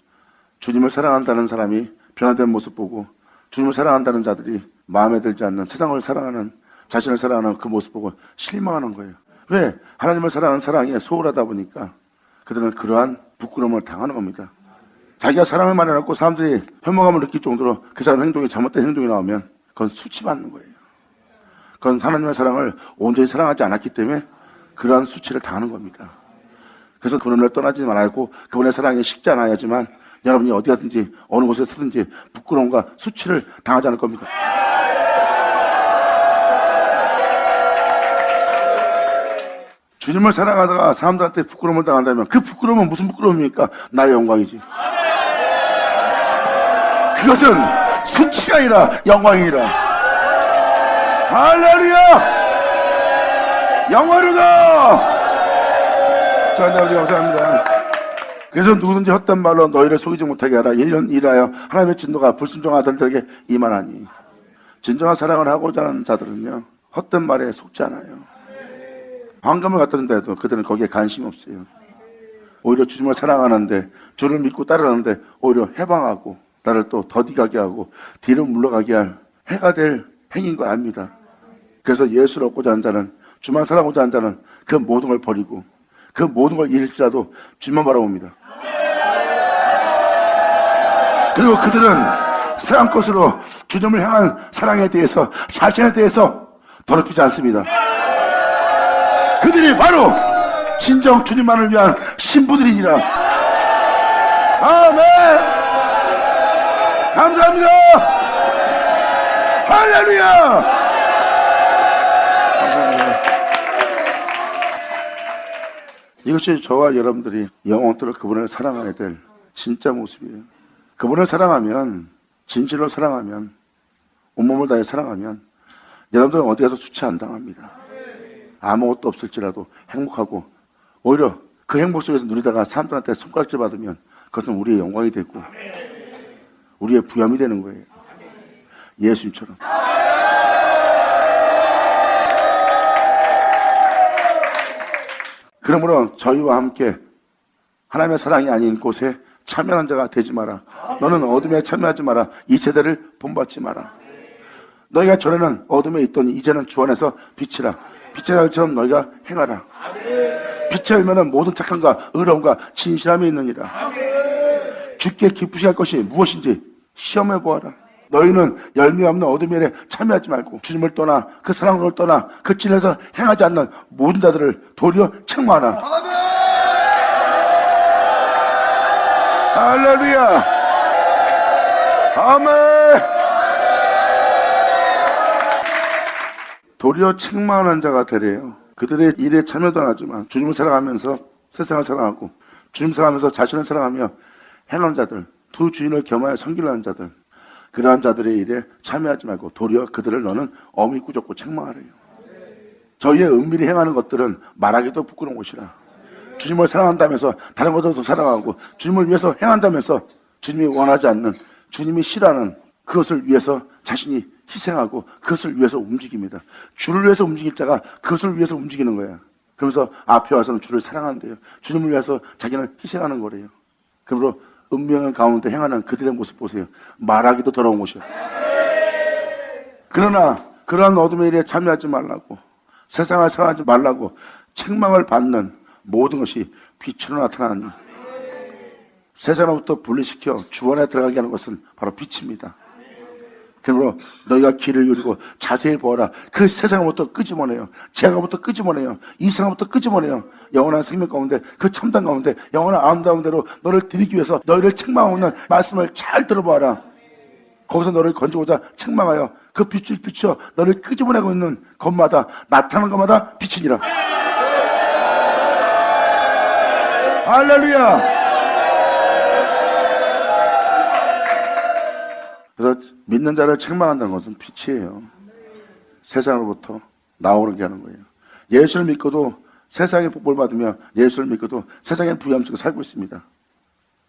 주님을 사랑한다는 사람이 변화된 모습 보고 주님을 사랑한다는 자들이 마음에 들지 않는 세상을 사랑하는, 자신을 사랑하는 그 모습 보고 실망하는 거예요. 왜? 하나님을 사랑하는 사랑이 소홀하다 보니까 그들은 그러한 부끄러움을 당하는 겁니다. 자기가 사랑을 많이 받고 사람들이 혐오감을 느낄 정도로 그 사람 행동이 잘못된 행동이 나오면 그건 수치받는 거예요. 그건 하나님의 사랑을 온전히 사랑하지 않았기 때문에 그러한 수치를 당하는 겁니다. 그래서 그분을 떠나지 말고 그분의 사랑에 식지 않아야지만 여러분이 어디 가든지 어느 곳에 서든지 부끄러움과 수치를 당하지 않을 겁니다. 주님을 사랑하다가 사람들한테 부끄러움을 당한다면 그 부끄러움은 무슨 부끄러움입니까? 나의 영광이지. 그것은 수치가 아니라 영광이라. 할렐루야! 영광이로다! 자, 네, 아버지 감사합니다. 그래서 누구든지 헛된 말로 너희를 속이지 못하게 하라. 이런 일하여 하나님의 진노가 불순종한 아들들에게 임하나니. 진정한 사랑을 하고자 하는 자들은요, 헛된 말에 속지 않아요. 황금을 갖다는데도 그들은 거기에 관심이 없어요. 오히려 주님을 사랑하는데, 주를 믿고 따르는데 오히려 해방하고 나를 또 더디가게 하고 뒤로 물러가게 할 해가 될 행위인 걸 압니다. 그래서 예수를 얻고자 하는 자는, 주만 사랑하고자 하는 자는 그 모든 걸 버리고 그 모든 걸 잃을지라도 주만 바라봅니다. 그리고 그들은 세상 것으로 주님을 향한 사랑에 대해서, 자신에 대해서 더럽히지 않습니다. 그들이 바로 진정 주님만을 위한 신부들이니라. 아멘. 감사합니다. 할렐루야. 감사합니다. 이것이 저와 여러분들이 영원토록 그분을 사랑해야 될 진짜 모습이에요. 그분을 사랑하면, 진실로 사랑하면, 온몸을 다해 사랑하면 여러분들은 어디 가서 수치 안 당합니다. 아무것도 없을지라도 행복하고, 오히려 그 행복 속에서 누리다가 사람들한테 손가락질 받으면 그것은 우리의 영광이 되고 우리의 부염이 되는 거예요. 예수님처럼. 그러므로 저희와 함께 하나님의 사랑이 아닌 곳에 참여하는 자가 되지 마라. 너는 어둠에 참여하지 마라. 이 세대를 본받지 마라. 너희가 전에는 어둠에 있더니 이제는 주 안에서 빛이라. 빛의 날처럼 너희가 행하라. 빛의 열매는 모든 착함과 의로움과 진실함이 있느니라. 주께 기쁘시 할 것이 무엇인지 시험해 보아라. 너희는 열매 없는 어둠의 일에 참여하지 말고 주님을 떠나, 그 사랑을 떠나 그 진에서 행하지 않는 모든 자들을 도리어 책망하라. 할렐루야. 아멘. 도리어 책망하는 자가 되래요. 그들의 일에 참여도 안 하지만 주님을 사랑하면서 세상을 사랑하고 주님 사랑하면서 자신을 사랑하며 행하는 자들, 두 주인을 겸하여 섬기려 하는 자들, 그러한 자들의 일에 참여하지 말고 도리어 그들을 너는 엄히 꾸짖고 책망하래요. 저희의 은밀히 행하는 것들은 말하기도 부끄러운 것이라. 주님을 사랑한다면서 다른 것들도 사랑하고 주님을 위해서 행한다면서 주님이 원하지 않는, 주님이 싫어하는 그것을 위해서 자신이 희생하고 그것을 위해서 움직입니다. 주를 위해서 움직일 자가 그것을 위해서 움직이는 거예요. 그러면서 앞에 와서는 주를 사랑한대요. 주님을 위해서 자기는 희생하는 거래요. 그러므로 은밀한 가운데 행하는 그들의 모습 보세요. 말하기도 더러운 것이요. 그러나 그러한 어둠의 일에 참여하지 말라고, 세상을 사랑하지 말라고 책망을 받는 모든 것이 빛으로 나타나니, 세상으로부터 분리시켜 주 안에 들어가게 하는 것은 바로 빛입니다. 그러므로 너희가 길을 누리고 자세히 보아라. 그 세상으로부터 끄집어내요. 죄악으로부터 끄집어내요. 이상으로부터 끄집어내요. 영원한 생명 가운데, 그 첨단 가운데, 영원한 아름다운 대로 너를 드리기 위해서 너희를 책망하는 말씀을 잘 들어보아라. 거기서 너를 건지고자 책망하여 그 빛을 비추어 너를 끄집어내고 있는 것마다, 나타나는 것마다 빛이니라. 할렐루야. 그래서 믿는 자를 책망한다는 것은 빛이에요. 세상으로부터 나오게 하는 거예요. 예수를 믿고도 세상의 복을 받으며 예수를 믿고도 세상의 부유함 속에 살고 있습니다.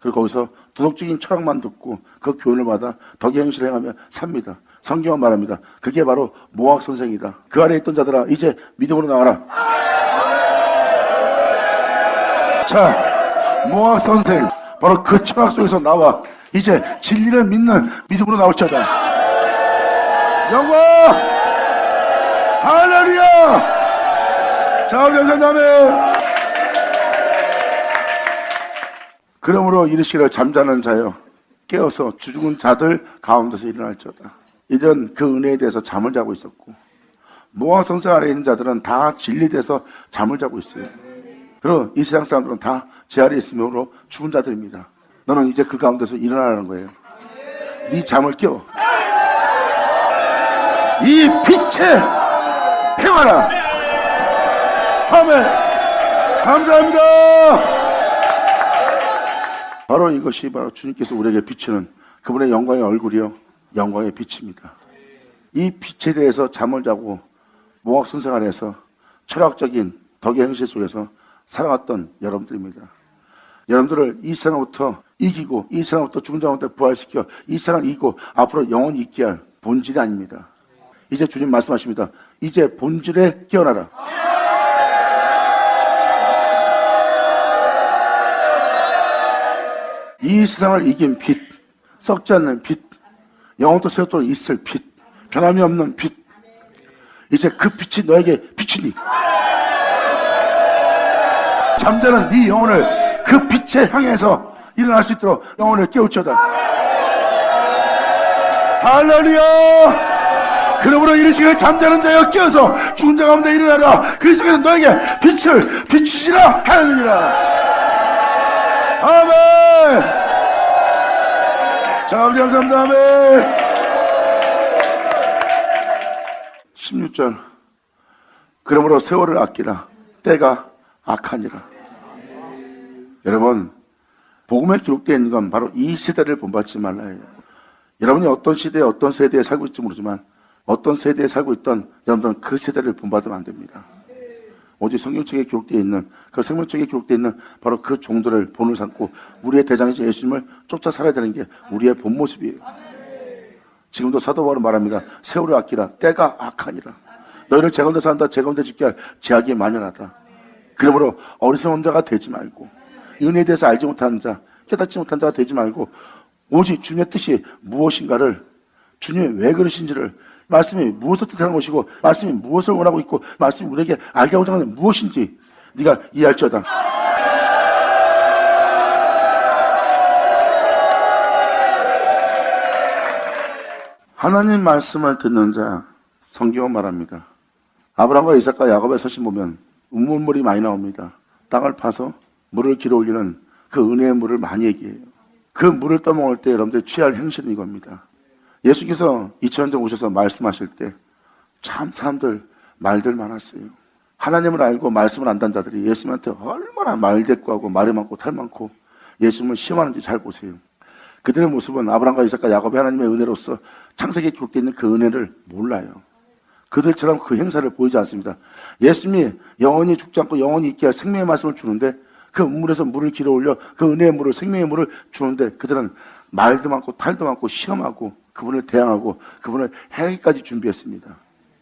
그리고 거기서 도덕적인 철학만 듣고 그 교훈을 받아 덕의 행실을 행하며 삽니다. 성경은 말합니다. 그게 바로 모학 선생이다. 그 아래에 있던 자들아 이제 믿음으로 나와라. 자, 모학 선생 바로 그 철학 속에서 나와 이제 진리를 믿는 믿음으로 나올지어다. 영광! 할렐루야! 자, 우리 감사합니다. 그러므로 이르시기를 잠자는 자여 깨어서 죽은 자들 가운데서 일어날지어다. 이들은 그 은혜에 대해서 잠을 자고 있었고 모학 선생 아래에 있는 자들은 다 진리에 대해서 잠을 자고 있어요. 그리고 이 세상 사람들은 다 제 아래에 있으므로 죽은 자들입니다. 너는 이제 그 가운데서 일어나라는 거예요. 네 잠을 깨워. 이 빛에 행하라. 아멘. 감사합니다. 바로 이것이 바로 주님께서 우리에게 비추는 그분의 영광의 얼굴이요, 영광의 빛입니다. 이 빛에 대해서 잠을 자고 모학 선생 안에서 철학적인 덕의 행실 속에서 살아왔던 여러분들입니다. 여러분들을 이 세상부터 이기고 이 세상부터 죽은 자한테 부활시켜 이 세상을 이기고 앞으로 영원히 있게 할 본질이 아닙니다. 이제 주님 말씀하십니다. 이제 본질에 깨어나라. 이 세상을 이긴 빛, 썩지 않는 빛, 영원토록 세월토록 있을 빛, 변함이 없는 빛. 이제 그 빛이 너에게 비추니 잠자는 네 영혼을 그 빛에 향해서 일어날 수 있도록 영혼을 깨우쳐다. 할렐루야. 그러므로 이르시기를 잠자는 자여 깨어서 죽은 자 가운데 일어나라. 그리스도께서 너에게 빛을 비추시라 하느니라. 아멘. 자, 아버지 감사합니다. 아멘. 16절 그러므로 세월을 아끼라. 때가 악하니라. 여러분, 복음에 기록되어 있는 건 바로 이 시대를 본받지 말라예요. 여러분이 어떤 시대에 어떤 세대에 살고 있을지 모르지만 어떤 세대에 살고 있던 여러분들은 그 세대를 본받으면 안 됩니다. 오직 성경책에 기록되어 있는 그 생명책에 기록되어 있는 바로 그 종들을 본을 삼고 우리의 대장이신 예수님을 쫓아 살아야 되는 게 우리의 본 모습이에요. 지금도 사도 바울은 말합니다. 세월을 아끼라. 때가 악하니라. 너희를 제 가운데 산다 제 가운데 집게 할 제약이 만연하다. 그러므로 어리석은 자가 되지 말고 은혜에 대해서 알지 못하는 자, 깨닫지 못한 자가 되지 말고 오직 주님의 뜻이 무엇인가를, 주님이 왜 그러신지를, 말씀이 무엇을 뜻하는 것이고 말씀이 무엇을 원하고 있고 말씀이 우리에게 알게 하고자 하는 무엇인지 네가 이해할지어다. 하나님 말씀을 듣는 자, 성경은 말합니다. 아브라함과 이삭과 야곱의 서신 보면 우물물이 많이 나옵니다. 땅을 파서 물을 길어 올리는 그 은혜의 물을 많이 얘기해요. 그 물을 떠먹을 때 여러분들이 취할 행실은 이겁니다. 예수께서 2000년 전 오셔서 말씀하실 때 참 사람들 말들 많았어요. 하나님을 알고 말씀을 안다는 자들이 예수님한테 얼마나 말대꾸하고 말이 많고 탈 많고 예수님을 시험하는지 잘 보세요. 그들의 모습은 아브라함과 이삭과 야곱의 하나님의 은혜로서 창세기에 기록되어 있는 그 은혜를 몰라요. 그들처럼 그 행사를 보이지 않습니다. 예수님이 영원히 죽지 않고 영원히 있게 할 생명의 말씀을 주는데 그 우물에서 물을 길어 올려 그 은혜의 물을, 생명의 물을 주는데 그들은 말도 많고 탈도 많고 시험하고 그분을 대항하고 그분을 해하기까지 준비했습니다.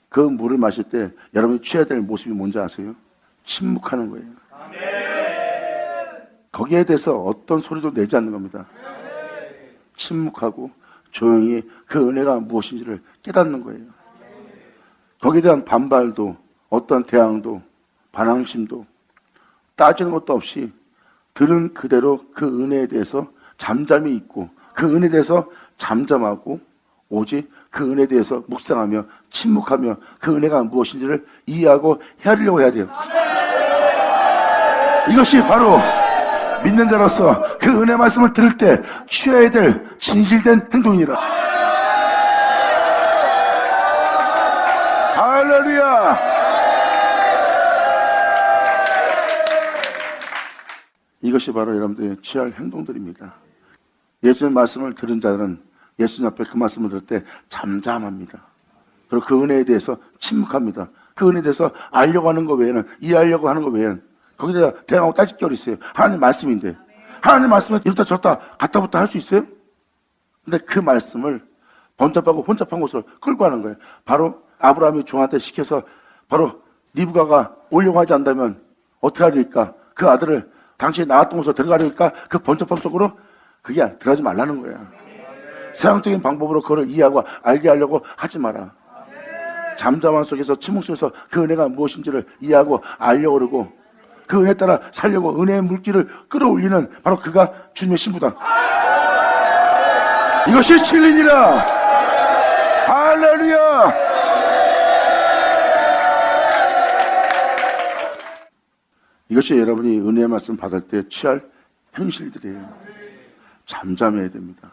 그 물을 마실 때 여러분이 취해야 될 모습이 뭔지 아세요? 침묵하는 거예요. 거기에 대해서 어떤 소리도 내지 않는 겁니다. 침묵하고 조용히 그 은혜가 무엇인지를 깨닫는 거예요. 거기에 대한 반발도 어떤 대항도 반항심도 따지는 것도 없이 들은 그대로 그 은혜에 대해서 잠잠히 있고 그 은혜에 대해서 잠잠하고 오직 그 은혜에 대해서 묵상하며 침묵하며 그 은혜가 무엇인지를 이해하고 헤아리려고 해야 돼요. 이것이 바로 믿는 자로서 그 은혜 말씀을 들을 때 취해야 될 진실된 행동이라. 할렐루야. 이것이 바로 여러분들이 취할 행동들입니다. 예수의 말씀을 들은 자들은 예수님 앞에 그 말씀을 들을 때 잠잠합니다. 그리고 그 은혜에 대해서 침묵합니다. 그 은혜에 대해서 알려고 하는 것 외에는, 이해하려고 하는 것 외에는 거기다 대응하고 따질 게 어디 있어요? 하나님 말씀인데 하나님 말씀에 이렇다 저렇다 갔다 붙다 할 수 있어요? 근데 그 말씀을 번잡하고 혼잡한 곳으로 끌고 가는 거예요. 바로 아브라함이 종한테 시켜서 바로 리브가가 오려고 하지 않다면 어떻게 하리까? 그 아들을 당신이 나왔던 곳으로 들어가려니까 그 번잡함 속으로 그게 들어가지 말라는 거야. 세상적인 방법으로 그걸 이해하고 알게 하려고 하지 마라. 잠잠함 속에서 침묵 속에서 그 은혜가 무엇인지를 이해하고 알려고 그러고 그 은혜 따라 살려고 은혜의 물길을 끌어올리는 바로 그가 주님의 신부다. 이것이 진리니라. 할렐루야. 이것이 여러분이 은혜의 말씀 받을 때 취할 행실들이에요. 잠잠해야 됩니다.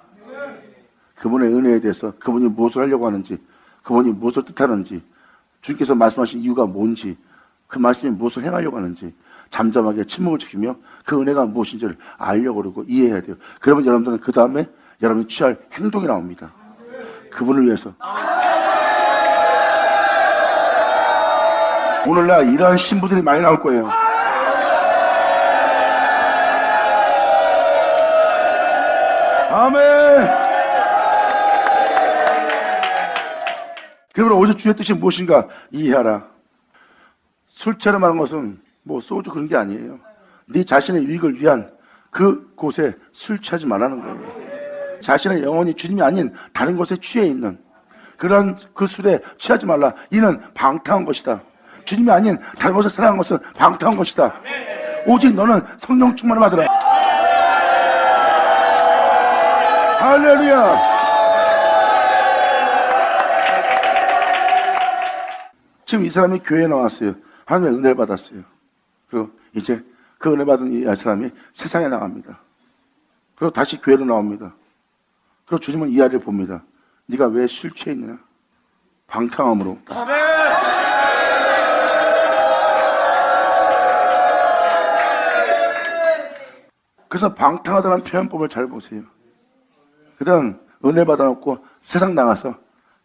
그분의 은혜에 대해서 그분이 무엇을 하려고 하는지, 그분이 무엇을 뜻하는지, 주님께서 말씀하신 이유가 뭔지, 그 말씀이 무엇을 행하려고 하는지 잠잠하게 침묵을 지키며 그 은혜가 무엇인지를 알려고 그러고 이해해야 돼요. 그러면 여러분들은 그 다음에 여러분이 취할 행동이 나옵니다. 그분을 위해서. 오늘날 이러한 신부들이 많이 나올 거예요. 아멘. 그러므로 오직 주의 뜻이 무엇인가 이해하라. 술 체험하는 것은 뭐 소주 그런 게 아니에요. 네 자신의 유익을 위한 그 곳에 술 취하지 말라는 거예요. 자신의 영혼이 주님이 아닌 다른 것에 취해 있는 그런 그 술에 취하지 말라. 이는 방탕한 것이다. 주님이 아닌 다른 것을 사랑하는 것은 방탕한 것이다. 오직 너는 성령 충만을 받으라. 할렐루야. 지금 이 사람이 교회에 나왔어요. 하나님의 은혜를 받았어요. 그리고 이제 그 은혜 받은 이 사람이 세상에 나갑니다. 그리고 다시 교회로 나옵니다. 그리고 주님은 이 아이를 봅니다. 네가 왜 술 취해 있느냐? 방탕함으로. 그래서 방탕하다는 표현법을 잘 보세요. 그다음 은혜 받아놓고 세상 나가서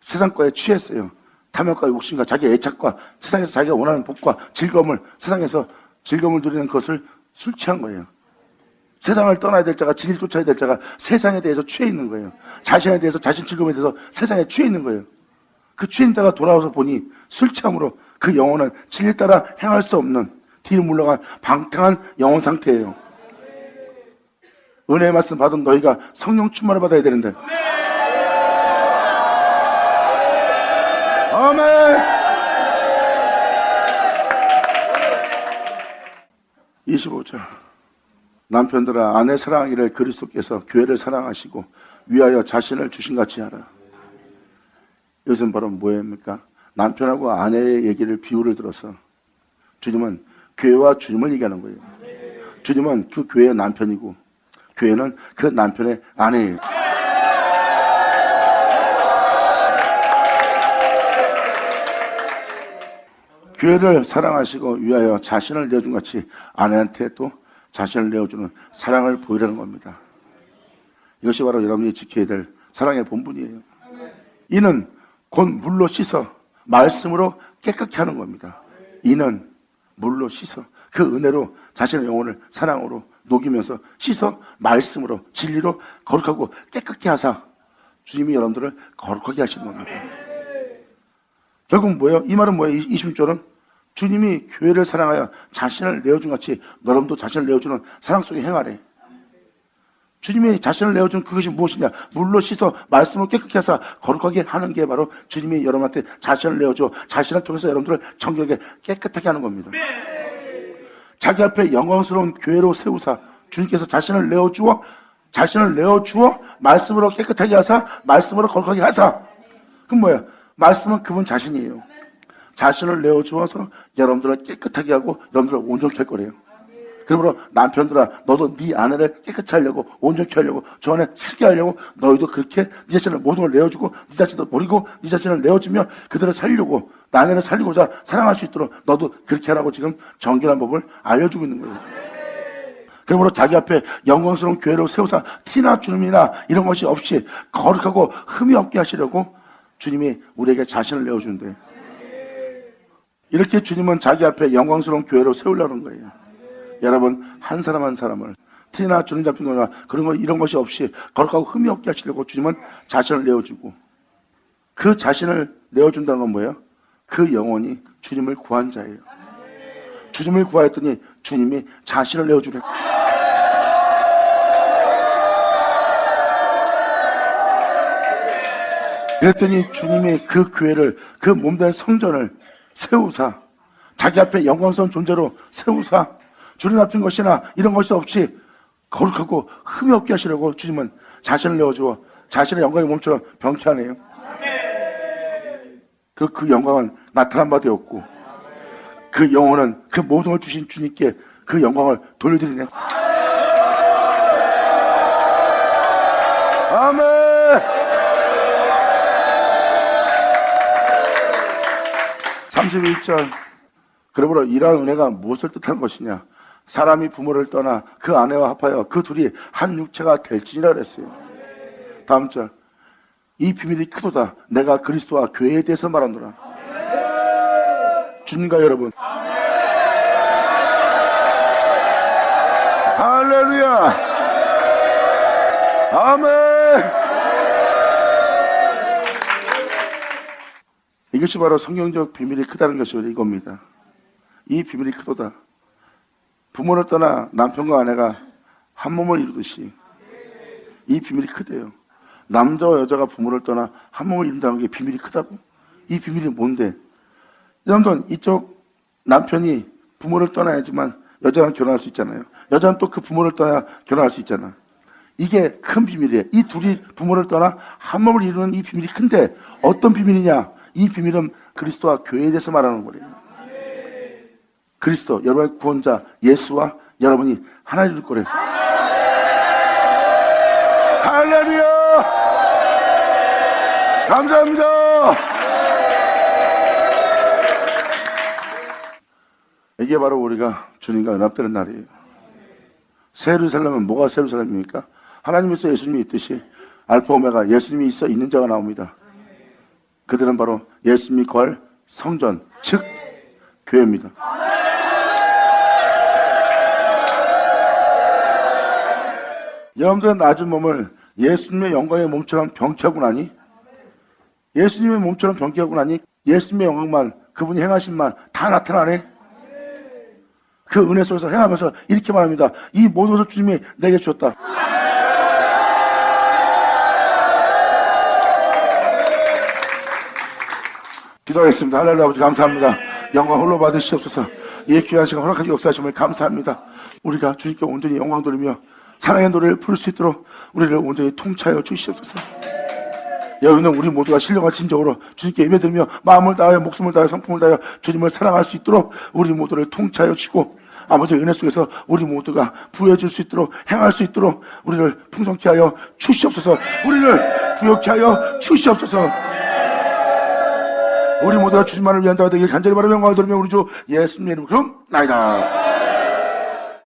세상 거에 취했어요. 탐욕과 욕심과 자기 애착과 세상에서 자기가 원하는 복과 즐거움을 세상에서 즐거움을 누리는 것을 술 취한 거예요. 세상을 떠나야 될 자가 진리를 쫓아야 될 자가 세상에 대해서 취해 있는 거예요. 자신에 대해서 자신 즐거움에 대해서 세상에 취해 있는 거예요. 그 취한 자가 돌아와서 보니 술 취함으로 그 영혼은 진리 따라 행할 수 없는 뒤로 물러간 방탕한 영혼 상태예요. 은혜의 말씀 받은 너희가 성령 충만을 받아야 되는데. 아멘. 25절. 남편들아 아내 사랑하기를 그리스도께서 교회를 사랑하시고 위하여 자신을 주신같이 하라. 이것은 바로 뭐입니까? 남편하고 아내의 얘기를 비유를 들어서 주님은 교회와 주님을 얘기하는 거예요. 주님은 그 교회의 남편이고 교회는 그 남편의 아내예요. 교회를 사랑하시고 위하여 자신을 내어준 같이 아내한테 또 자신을 내어주는 사랑을 보이라는 겁니다. 이것이 바로 여러분이 지켜야 될 사랑의 본분이에요. 이는 곧 물로 씻어 말씀으로 깨끗게 하는 겁니다. 이는 물로 씻어 그 은혜로 자신의 영혼을 사랑으로 녹이면서 씻어 말씀으로 진리로 거룩하고 깨끗게 하사 주님이 여러분들을 거룩하게 하시는 겁니다. 결국 뭐예요? 이 말은 뭐예요? 26절은 주님이 교회를 사랑하여 자신을 내어준 같이 너럼도 자신을 내어주는 사랑 속에 행하래. 주님이 자신을 내어준 그것이 무엇이냐? 물로 씻어 말씀을 깨끗게 하사 거룩하게 하는 게 바로 주님이 여러분한테 자신을 내어줘 자신을 통해서 여러분들을 정결하게 깨끗하게 하는 겁니다. 자기 앞에 영광스러운 교회로 세우사 주님께서 자신을 내어주어 자신을 내어주어 말씀으로 깨끗하게 하사 말씀으로 거룩하게 하사. 그럼 뭐야? 말씀은 그분 자신이에요. 자신을 내어주어서 여러분들을 깨끗하게 하고 여러분들을 온전케 할 거래요. 그러므로 남편들아, 너도 네 아내를 깨끗이 하려고, 온전케 하려고, 저 안에 쓰게 하려고 너희도 그렇게 네 자신을 모든 걸 내어주고 네 자신도 버리고 네 자신을 내어주며 그들을 살리고 내 아내를 살리고자 사랑할 수 있도록 너도 그렇게 하라고 지금 정결한 법을 알려주고 있는 거예요. 그러므로 자기 앞에 영광스러운 교회로 세우사 티나 주름이나 이런 것이 없이 거룩하고 흠이 없게 하시려고 주님이 우리에게 자신을 내어주는데, 이렇게 주님은 자기 앞에 영광스러운 교회로 세우려는 거예요. 여러분, 한 사람 한 사람을 티나 주름 잡힌 거나 그런 거 이런 것이 없이 거룩하고 흠이 없게 하시려고 주님은 자신을 내어주고, 그 자신을 내어준다는 건 뭐예요? 그 영혼이 주님을 구한 자예요. 주님을 구하였더니 주님이 자신을 내어주래. 그랬더니 주님이 그 교회를, 그 몸된 성전을 세우사 자기 앞에 영광스러운 존재로 세우사 주름 잡힌 것이나 이런 것이 없이 거룩하고 흠이 없게 하시려고 주님은 자신을 내어주어 자신의 영광의 몸처럼 병쾌하네요. 그 영광은 나타난 바 되었고, 그 영혼은 그 모든 걸 주신 주님께 그 영광을 돌려드리네. 아멘. 31절. 그러므로 이러한 은혜가 무엇을 뜻하는 것이냐? 사람이 부모를 떠나 그 아내와 합하여 그 둘이 한 육체가 될지니라 그랬어요. 다음 절. 이 비밀이 크도다. 내가 그리스도와 교회에 대해서 말하노라. 주님과 여러분. 할렐루야. 아멘. 이것이 바로 성경적 비밀이 크다는 것이 이겁니다. 이 비밀이 크도다. 부모를 떠나 남편과 아내가 한 몸을 이루듯이 이 비밀이 크대요. 남자와 여자가 부모를 떠나 한 몸을 이룬다는 게 비밀이 크다고? 이 비밀이 뭔데? 여러분, 이쪽 남편이 부모를 떠나야지만 여자는 결혼할 수 있잖아요. 여자는 또 그 부모를 떠나 결혼할 수 있잖아. 이게 큰 비밀이에요. 이 둘이 부모를 떠나 한 몸을 이루는 이 비밀이 큰데, 어떤 비밀이냐? 이 비밀은 그리스도와 교회에 대해서 말하는 거예요. 그리스도, 여러분의 구원자 예수와 여러분이 하나를 이룰 거래요. 할렐루야. 감사합니다. 이게 바로 우리가 주님과 연합되는 날이에요. 새 예루살렘은 뭐가 새 예루살렘입니까? 하나님께서 예수님이 있듯이 알파 오메가 예수님이 있어 있는 자가 나옵니다. 그들은 바로 예수님이 거할 성전, 즉 교회입니다. 여러분들의 낮은 몸을 예수님의 영광의 몸처럼 병쾌하고 나니, 예수님의 몸처럼 병쾌하고 나니 예수님의 영광만, 그분이 행하신만 다 나타나네. 그 은혜 속에서 행하면서 이렇게 말합니다. 이 모든 것을 주님이 내게 주었다. 기도하겠습니다. 할렐루야. 아버지 감사합니다. 영광 홀로 받으시옵소서. 이 귀한 시간 허락하게 역사하심을 감사합니다. 우리가 주님께 온전히 영광 돌리며 사랑의 노래를 부를 수 있도록 우리를 온전히 통치하여 주시옵소서. 여러분은 우리 모두가 신령한 진정으로 주님께 예배드리며 마음을 다하여 목숨을 다하여 성품을 다하여 주님을 사랑할 수 있도록 우리 모두를 통치하여 주시고, 아버지의 은혜 속에서 우리 모두가 부여질 수 있도록 행할 수 있도록 우리를 풍성케 하여 주시옵소서. 우리를 부욕케 하여 주시옵소서. 우리 모두가 주님만을 위한 자가 되길 간절히 바라며 영광을 돌리며 우리 주 예수님의 이름으로 나이다.